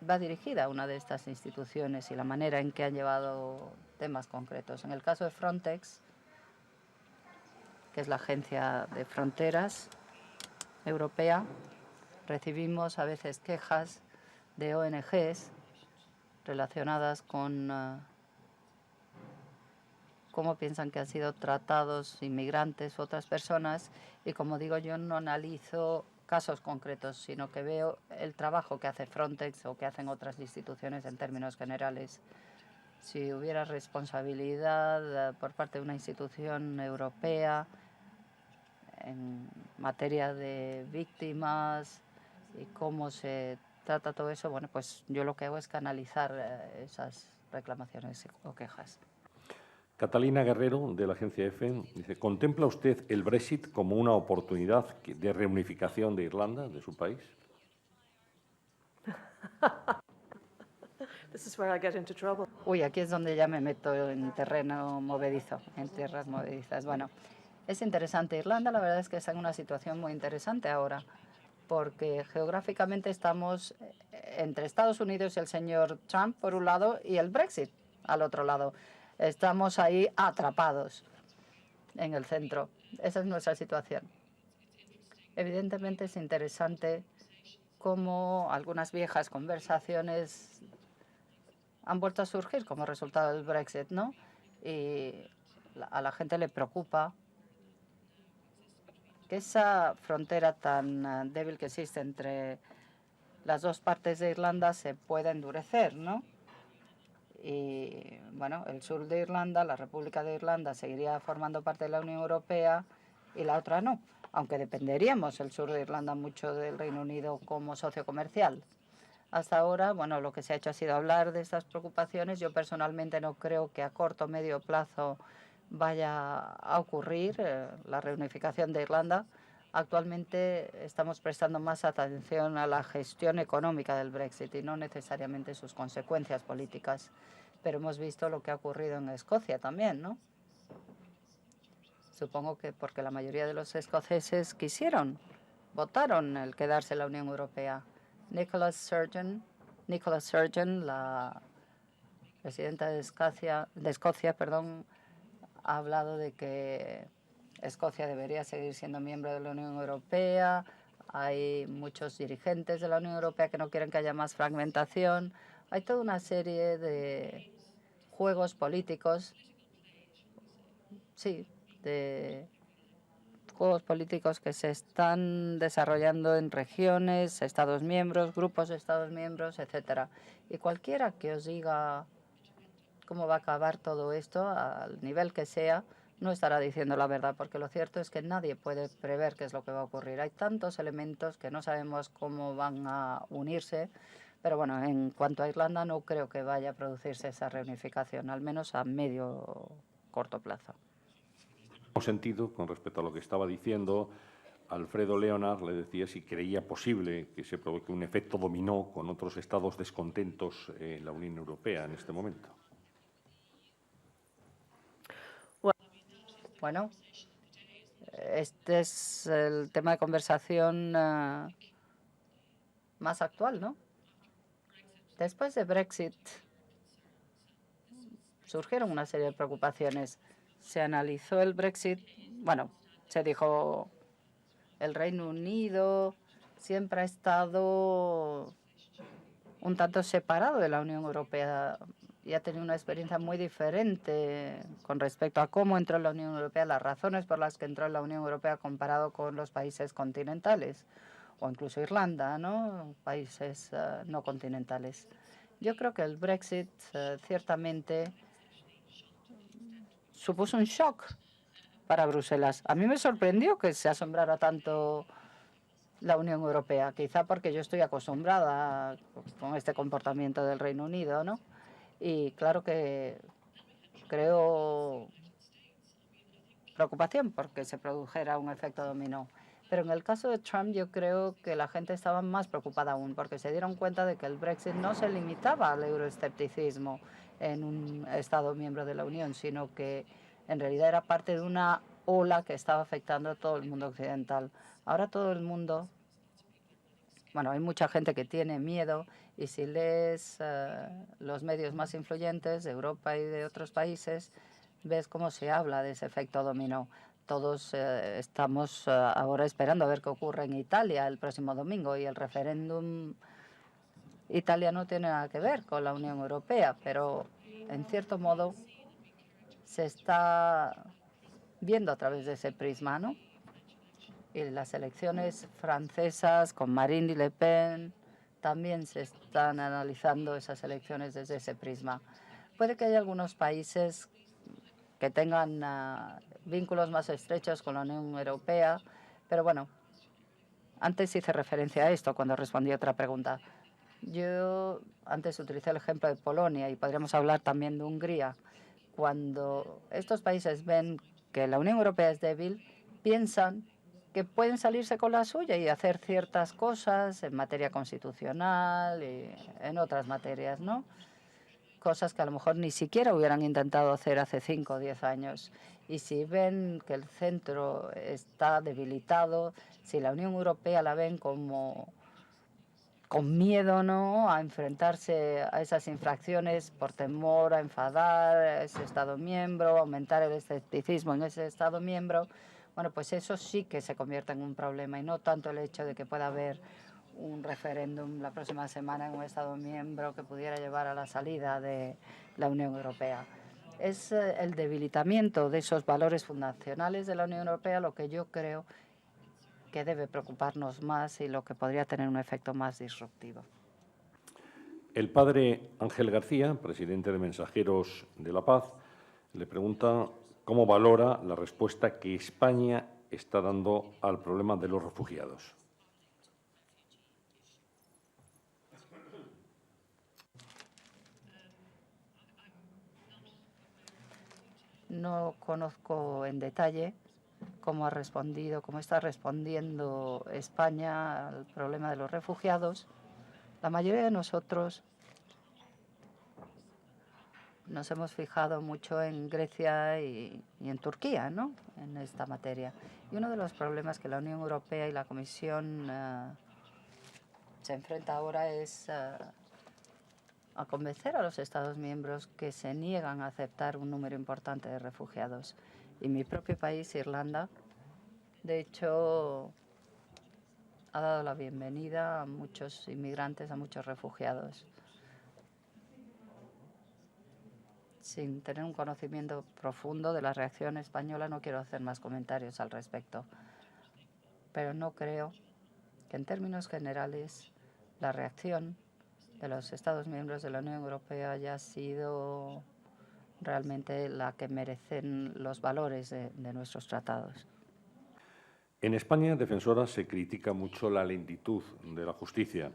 va dirigida a una de estas instituciones y la manera en que han llevado temas concretos. En el caso de Frontex, que es la Agencia de Fronteras Europea, recibimos a veces quejas de ONGs relacionadas con cómo piensan que han sido tratados inmigrantes u otras personas y, como digo, yo no analizo casos concretos, sino que veo el trabajo que hace Frontex o que hacen otras instituciones en términos generales. Si hubiera responsabilidad por parte de una institución europea en materia de víctimas y cómo se trata todo eso, bueno, pues yo lo que hago es canalizar esas reclamaciones o quejas. Catalina Guerrero, de la agencia EFE, dice, ¿contempla usted el Brexit como una oportunidad de reunificación de Irlanda, de su país? Uy, aquí es donde ya me meto en terreno movedizo, en tierras movedizas. Bueno, es interesante. Irlanda, la verdad es que está en una situación muy interesante ahora, porque geográficamente estamos entre Estados Unidos y el señor Trump, por un lado, y el Brexit, al otro lado. Estamos ahí atrapados en el centro. Esa es nuestra situación. Evidentemente es interesante cómo algunas viejas conversaciones han vuelto a surgir como resultado del Brexit, ¿no? Y a la gente le preocupa que esa frontera tan débil que existe entre las dos partes de Irlanda se pueda endurecer, ¿no? Y, bueno, el sur de Irlanda, la República de Irlanda, seguiría formando parte de la Unión Europea y la otra no, aunque dependeríamos el sur de Irlanda mucho del Reino Unido como socio comercial. Hasta ahora, bueno, lo que se ha hecho ha sido hablar de estas preocupaciones. Yo personalmente no creo que a corto o medio plazo vaya a ocurrir la reunificación de Irlanda. Actualmente estamos prestando más atención a la gestión económica del Brexit y no necesariamente sus consecuencias políticas. Pero hemos visto lo que ha ocurrido en Escocia también, ¿no? Supongo que porque la mayoría de los escoceses votaron el quedarse en la Unión Europea. Nicola Sturgeon, la presidenta de Escocia, ha hablado de que Escocia debería seguir siendo miembro de la Unión Europea. Hay muchos dirigentes de la Unión Europea que no quieren que haya más fragmentación. Hay toda una serie de juegos políticos, que se están desarrollando en regiones, Estados miembros, grupos de Estados miembros, etcétera. Y cualquiera que os diga cómo va a acabar todo esto, al nivel que sea, no estará diciendo la verdad, porque lo cierto es que nadie puede prever qué es lo que va a ocurrir. Hay tantos elementos que no sabemos cómo van a unirse, pero bueno, en cuanto a Irlanda no creo que vaya a producirse esa reunificación, al menos a medio corto plazo. Sentido, con respecto a lo que estaba diciendo, Alfredo Leonard le decía si creía posible que se provoque un efecto dominó con otros estados descontentos en la Unión Europea en este momento. Bueno, este es el tema de conversación más actual, ¿no? Después de Brexit surgieron una serie de preocupaciones. Se analizó el Brexit, bueno, se dijo el Reino Unido siempre ha estado un tanto separado de la Unión Europea y ha tenido una experiencia muy diferente con respecto a cómo entró en la Unión Europea, las razones por las que entró en la Unión Europea comparado con los países continentales o incluso Irlanda, ¿no? Países no continentales. Yo creo que el Brexit ciertamente supuso un shock para Bruselas. A mí me sorprendió que se asombrara tanto la Unión Europea, quizá porque yo estoy acostumbrada con este comportamiento del Reino Unido, ¿no? Y claro que creó preocupación porque se produjera un efecto dominó. Pero en el caso de Trump yo creo que la gente estaba más preocupada aún porque se dieron cuenta de que el Brexit no se limitaba al euroescepticismo en un Estado miembro de la Unión, sino que en realidad era parte de una ola que estaba afectando a todo el mundo occidental. Ahora todo el mundo, bueno, hay mucha gente que tiene miedo y si lees los medios más influyentes de Europa y de otros países, ves cómo se habla de ese efecto dominó. Todos estamos ahora esperando a ver qué ocurre en Italia el próximo domingo y el referéndum italiano no tiene nada que ver con la Unión Europea, pero en cierto modo se está viendo a través de ese prisma, ¿no? Y las elecciones francesas con Marine Le Pen también se están analizando esas elecciones desde ese prisma. Puede que haya algunos países que tengan vínculos más estrechos con la Unión Europea, pero bueno, antes hice referencia a esto cuando respondí a otra pregunta. Yo antes utilicé el ejemplo de Polonia y podríamos hablar también de Hungría. Cuando estos países ven que la Unión Europea es débil, piensan que pueden salirse con la suya y hacer ciertas cosas en materia constitucional y en otras materias, ¿no? Cosas que a lo mejor ni siquiera hubieran intentado hacer hace 5 o 10 años. Y si ven que el centro está debilitado, si la Unión Europea la ven como con miedo, ¿no?, a enfrentarse a esas infracciones por temor a enfadar a ese Estado miembro, aumentar el escepticismo en ese Estado miembro, bueno, pues eso sí que se convierte en un problema y no tanto el hecho de que pueda haber un referéndum la próxima semana en un Estado miembro que pudiera llevar a la salida de la Unión Europea. Es el debilitamiento de esos valores fundacionales de la Unión Europea lo que yo creo que debe preocuparnos más y lo que podría tener un efecto más disruptivo. El padre Ángel García, presidente de Mensajeros de la Paz, le pregunta cómo valora la respuesta que España está dando al problema de los refugiados. No conozco en detalle cómo ha respondido, cómo está respondiendo España al problema de los refugiados. La mayoría de nosotros nos hemos fijado mucho en Grecia y en Turquía, ¿no?, en esta materia. Y uno de los problemas que la Unión Europea y la Comisión se enfrenta ahora es a convencer a los Estados miembros que se niegan a aceptar un número importante de refugiados. Y mi propio país, Irlanda, de hecho, ha dado la bienvenida a muchos inmigrantes, a muchos refugiados. Sin tener un conocimiento profundo de la reacción española, no quiero hacer más comentarios al respecto. Pero no creo que en términos generales la reacción de los Estados miembros de la Unión Europea haya sido realmente la que merecen los valores de nuestros tratados. En España, Defensora, se critica mucho la lentitud de la justicia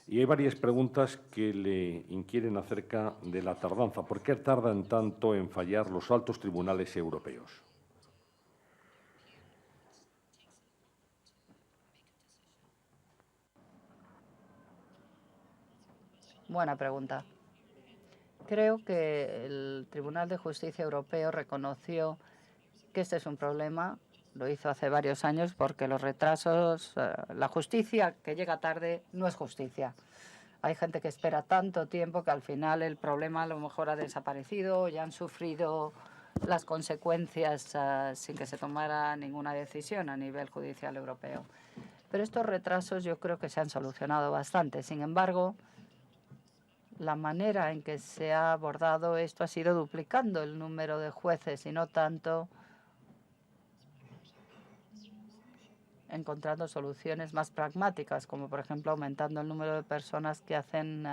y hay varias preguntas que le inquieren acerca de la tardanza. ¿Por qué tardan tanto en fallar los altos tribunales europeos? Buena pregunta. Creo que el Tribunal de Justicia Europeo reconoció que este es un problema. Lo hizo hace varios años porque los retrasos, la justicia que llega tarde no es justicia. Hay gente que espera tanto tiempo que al final el problema a lo mejor ha desaparecido, ya han sufrido las consecuencias sin que se tomara ninguna decisión a nivel judicial europeo. Pero estos retrasos yo creo que se han solucionado bastante. Sin embargo, la manera en que se ha abordado esto ha sido duplicando el número de jueces y no tanto encontrando soluciones más pragmáticas, como por ejemplo aumentando el número de personas que hacen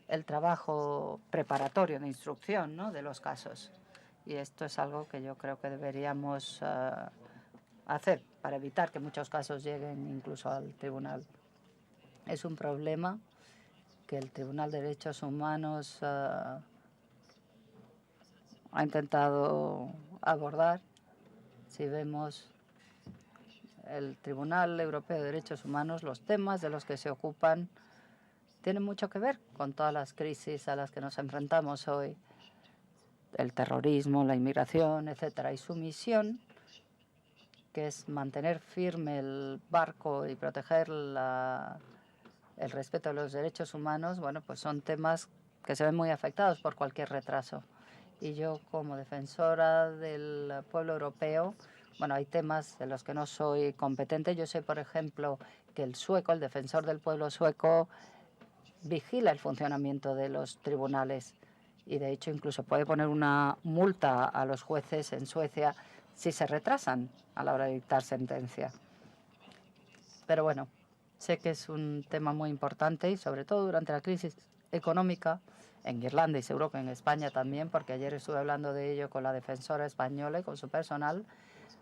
el trabajo preparatorio de instrucción, ¿no?, de los casos. Y esto es algo que yo creo que deberíamos hacer para evitar que muchos casos lleguen incluso al tribunal. Es un problema que el Tribunal de Derechos Humanos ha intentado abordar. Si vemos el Tribunal Europeo de Derechos Humanos, los temas de los que se ocupan tienen mucho que ver con todas las crisis a las que nos enfrentamos hoy, el terrorismo, la inmigración, etcétera. Y su misión, que es mantener firme el barco y proteger el respeto a los derechos humanos, bueno, pues son temas que se ven muy afectados por cualquier retraso. Y yo, como defensora del pueblo europeo, bueno, hay temas en los que no soy competente. Yo sé, por ejemplo, que el sueco, el defensor del pueblo sueco, vigila el funcionamiento de los tribunales y, de hecho, incluso puede poner una multa a los jueces en Suecia si se retrasan a la hora de dictar sentencia. Pero bueno, sé que es un tema muy importante y, sobre todo, durante la crisis económica en Irlanda y seguro que en España también, porque ayer estuve hablando de ello con la defensora española y con su personal.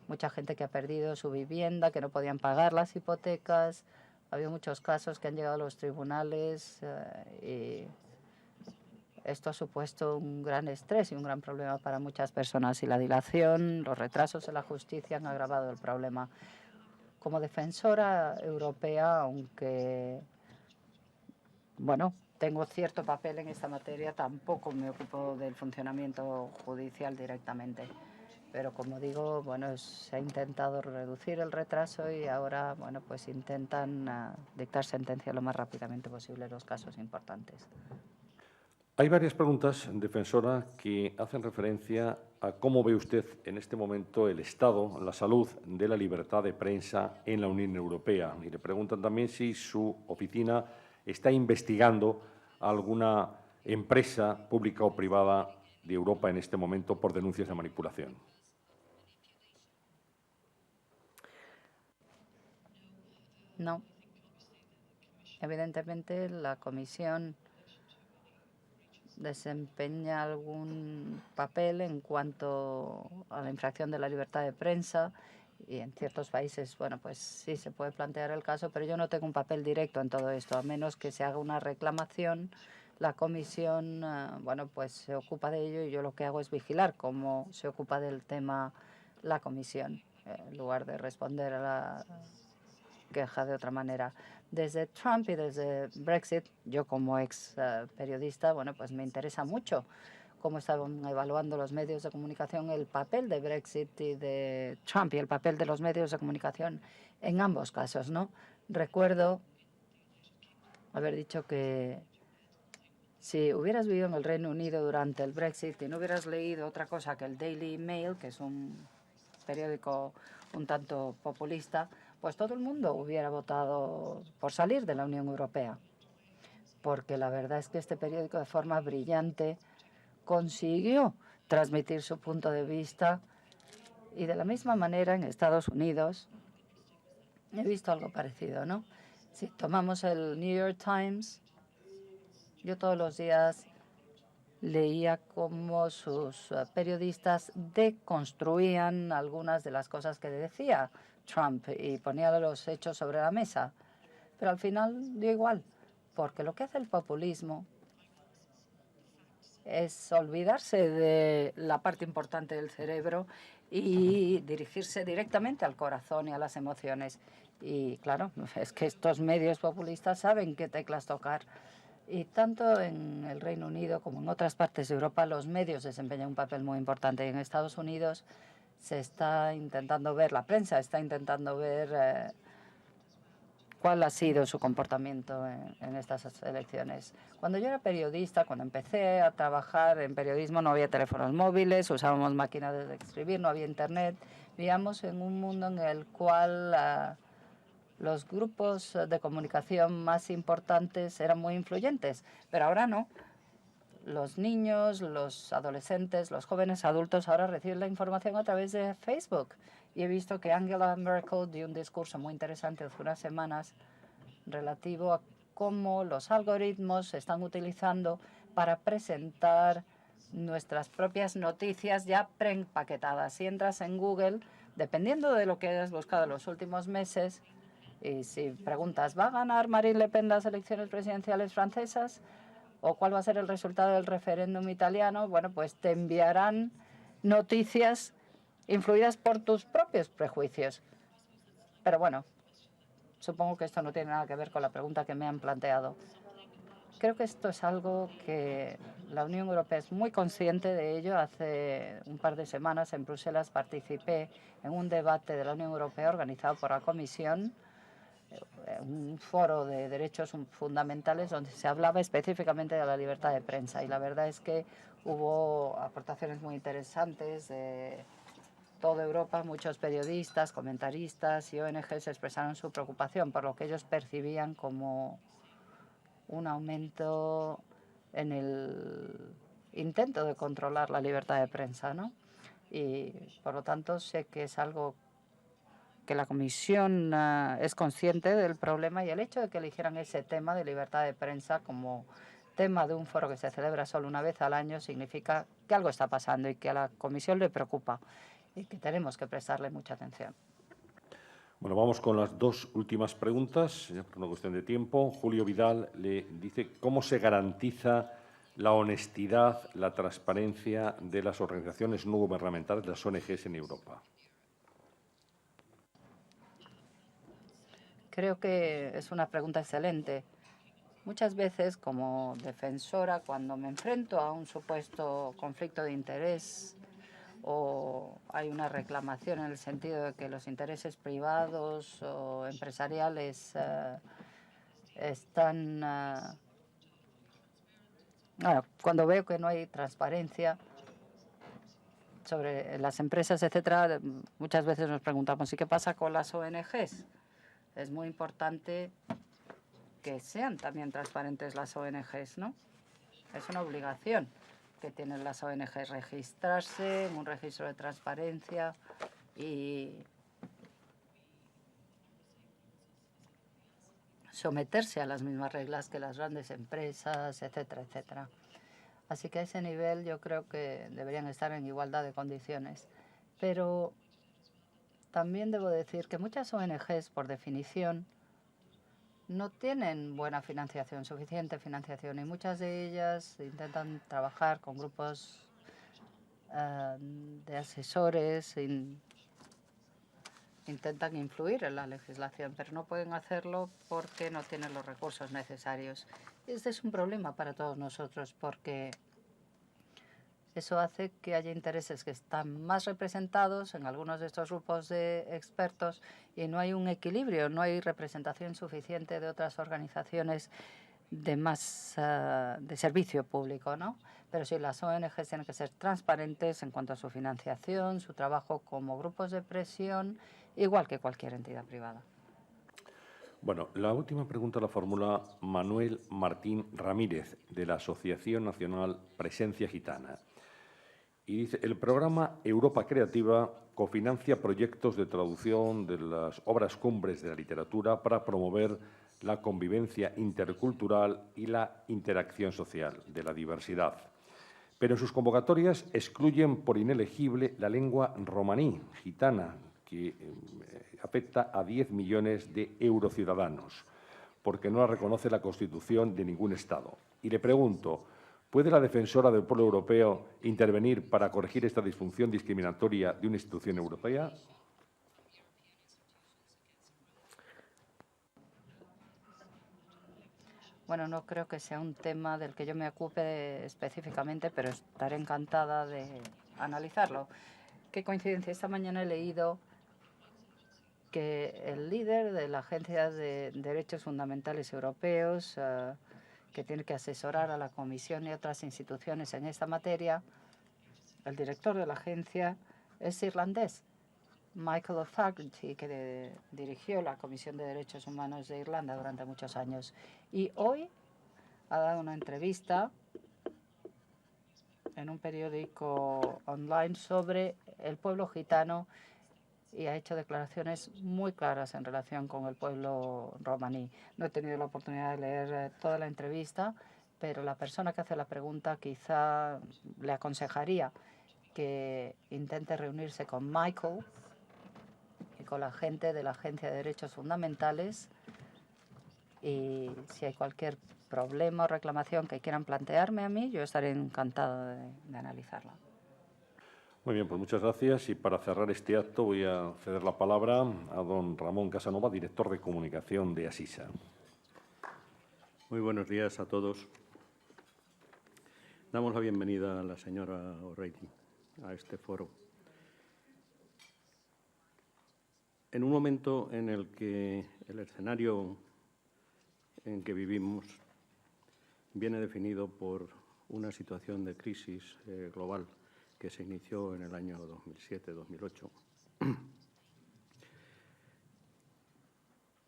Mucha gente que ha perdido su vivienda, que no podían pagar las hipotecas. Ha habido muchos casos que han llegado a los tribunales y esto ha supuesto un gran estrés y un gran problema para muchas personas. Y la dilación, los retrasos en la justicia han agravado el problema. Como defensora europea, aunque, bueno, tengo cierto papel en esta materia, tampoco me ocupo del funcionamiento judicial directamente. Pero, como digo, bueno, se ha intentado reducir el retraso y ahora, bueno, pues intentan dictar sentencia lo más rápidamente posible en los casos importantes. Hay varias preguntas, defensora, que hacen referencia a cómo ve usted en este momento el estado, la salud de la libertad de prensa en la Unión Europea. Y le preguntan también si su oficina está investigando a alguna empresa pública o privada de Europa en este momento por denuncias de manipulación. No. Evidentemente, la Comisión desempeña algún papel en cuanto a la infracción de la libertad de prensa y en ciertos países, bueno, pues sí se puede plantear el caso, pero yo no tengo un papel directo en todo esto, a menos que se haga una reclamación. La Comisión, bueno, pues se ocupa de ello y yo lo que hago es vigilar cómo se ocupa del tema la Comisión, en lugar de responder a la queja de otra manera. Desde Trump y desde Brexit, yo como ex periodista, bueno, pues me interesa mucho cómo estaban evaluando los medios de comunicación el papel de Brexit y de Trump y el papel de los medios de comunicación en ambos casos, ¿no? Recuerdo haber dicho que si hubieras vivido en el Reino Unido durante el Brexit y no hubieras leído otra cosa que el Daily Mail, que es un periódico un tanto populista, pues todo el mundo hubiera votado por salir de la Unión Europea. Porque la verdad es que este periódico, de forma brillante, consiguió transmitir su punto de vista. Y de la misma manera, en Estados Unidos, he visto algo parecido, ¿no? Si tomamos el New York Times, yo todos los días leía cómo sus periodistas deconstruían algunas de las cosas que decía Trump y ponía los hechos sobre la mesa. Pero al final dio igual, porque lo que hace el populismo es olvidarse de la parte importante del cerebro y dirigirse directamente al corazón y a las emociones. Y claro, es que estos medios populistas saben qué teclas tocar. Y tanto en el Reino Unido como en otras partes de Europa los medios desempeñan un papel muy importante. En Estados Unidos se está intentando ver, la prensa está intentando ver cuál ha sido su comportamiento en estas elecciones. Cuando yo era periodista, cuando empecé a trabajar en periodismo, no había teléfonos móviles, usábamos máquinas de escribir, no había internet. Vivíamos en un mundo en el cual los grupos de comunicación más importantes eran muy influyentes, pero ahora no. Los niños, los adolescentes, los jóvenes adultos ahora reciben la información a través de Facebook. Y he visto que Angela Merkel dio un discurso muy interesante hace unas semanas relativo a cómo los algoritmos se están utilizando para presentar nuestras propias noticias ya preempaquetadas. Si entras en Google, dependiendo de lo que hayas buscado en los últimos meses, y si preguntas, ¿va a ganar Marine Le Pen las elecciones presidenciales francesas? o cuál va a ser el resultado del referéndum italiano, bueno, pues te enviarán noticias influidas por tus propios prejuicios. Pero bueno, supongo que esto no tiene nada que ver con la pregunta que me han planteado. Creo que esto es algo que la Unión Europea es muy consciente de ello. Hace un par de semanas en Bruselas participé en un debate de la Unión Europea organizado por la Comisión, un foro de derechos fundamentales donde se hablaba específicamente de la libertad de prensa. Y la verdad es que hubo aportaciones muy interesantes de toda Europa. Muchos periodistas, comentaristas y ONGs expresaron su preocupación por lo que ellos percibían como un aumento en el intento de controlar la libertad de prensa, ¿no? Y, por lo tanto, sé que es algo que la Comisión es consciente del problema, y el hecho de que eligieran ese tema de libertad de prensa como tema de un foro que se celebra solo una vez al año significa que algo está pasando y que a la Comisión le preocupa y que tenemos que prestarle mucha atención. Bueno, vamos con las dos últimas preguntas, ya por una cuestión de tiempo. Julio Vidal le dice cómo se garantiza la honestidad, la transparencia de las organizaciones no gubernamentales, las ONGs en Europa. Creo que es una pregunta excelente. Muchas veces, como defensora, cuando me enfrento a un supuesto conflicto de interés o hay una reclamación en el sentido de que los intereses privados o empresariales están... cuando veo que no hay transparencia sobre las empresas, etcétera, muchas veces nos preguntamos, ¿y qué pasa con las ONGs? Es muy importante que sean también transparentes las ONGs, ¿no? Es una obligación que tienen las ONGs registrarse en un registro de transparencia y someterse a las mismas reglas que las grandes empresas, etcétera, etcétera. Así que a ese nivel yo creo que deberían estar en igualdad de condiciones. Pero también debo decir que muchas ONGs, por definición, no tienen buena financiación, suficiente financiación, y muchas de ellas intentan trabajar con grupos de asesores, intentan influir en la legislación, pero no pueden hacerlo porque no tienen los recursos necesarios. Y este es un problema para todos nosotros porque eso hace que haya intereses que están más representados en algunos de estos grupos de expertos y no hay un equilibrio, no hay representación suficiente de otras organizaciones de más de servicio público, ¿no? Pero sí, las ONGs tienen que ser transparentes en cuanto a su financiación, su trabajo como grupos de presión, igual que cualquier entidad privada. Bueno, la última pregunta la formula Manuel Martín Ramírez, de la Asociación Nacional Presencia Gitana. Y dice, el programa Europa Creativa cofinancia proyectos de traducción de las obras cumbres de la literatura para promover la convivencia intercultural y la interacción social de la diversidad. Pero en sus convocatorias excluyen por inelegible la lengua romaní, gitana, que afecta a 10 millones de eurociudadanos, porque no la reconoce la Constitución de ningún Estado. Y le pregunto, ¿puede la defensora del pueblo europeo intervenir para corregir esta disfunción discriminatoria de una institución europea? Bueno, no creo que sea un tema del que yo me ocupe específicamente, pero estaré encantada de analizarlo. Qué coincidencia, esta mañana he leído que el líder de la Agencia de Derechos Fundamentales Europeos, que tiene que asesorar a la Comisión y otras instituciones en esta materia, el director de la agencia es irlandés, Michael O'Flaherty, que dirigió la Comisión de Derechos Humanos de Irlanda durante muchos años. Y hoy ha dado una entrevista en un periódico online sobre el pueblo gitano y ha hecho declaraciones muy claras en relación con el pueblo romaní. No he tenido la oportunidad de leer toda la entrevista, pero la persona que hace la pregunta quizá le aconsejaría que intente reunirse con Michael y con la gente de la Agencia de Derechos Fundamentales, y si hay cualquier problema o reclamación que quieran plantearme a mí, yo estaré encantada de analizarla. Muy bien, pues muchas gracias. Y para cerrar este acto voy a ceder la palabra a don Ramón Casanova, director de comunicación de Asisa. Muy buenos días a todos. Damos la bienvenida a la señora O'Reilly a este foro. En un momento en el que el escenario en que vivimos viene definido por una situación de crisis global que se inició en el año 2007-2008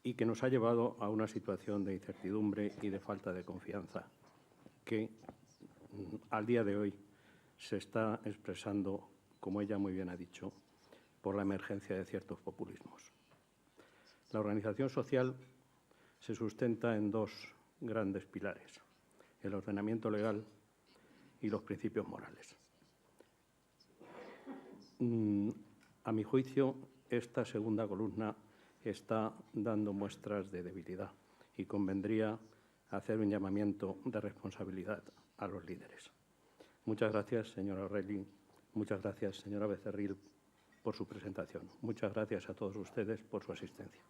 y que nos ha llevado a una situación de incertidumbre y de falta de confianza que al día de hoy se está expresando, como ella muy bien ha dicho, por la emergencia de ciertos populismos. La organización social se sustenta en dos grandes pilares: el ordenamiento legal y los principios morales. A mi juicio, esta segunda columna está dando muestras de debilidad y convendría hacer un llamamiento de responsabilidad a los líderes. Muchas gracias, señora O'Reilly. Muchas gracias, señora Becerril, por su presentación. Muchas gracias a todos ustedes por su asistencia.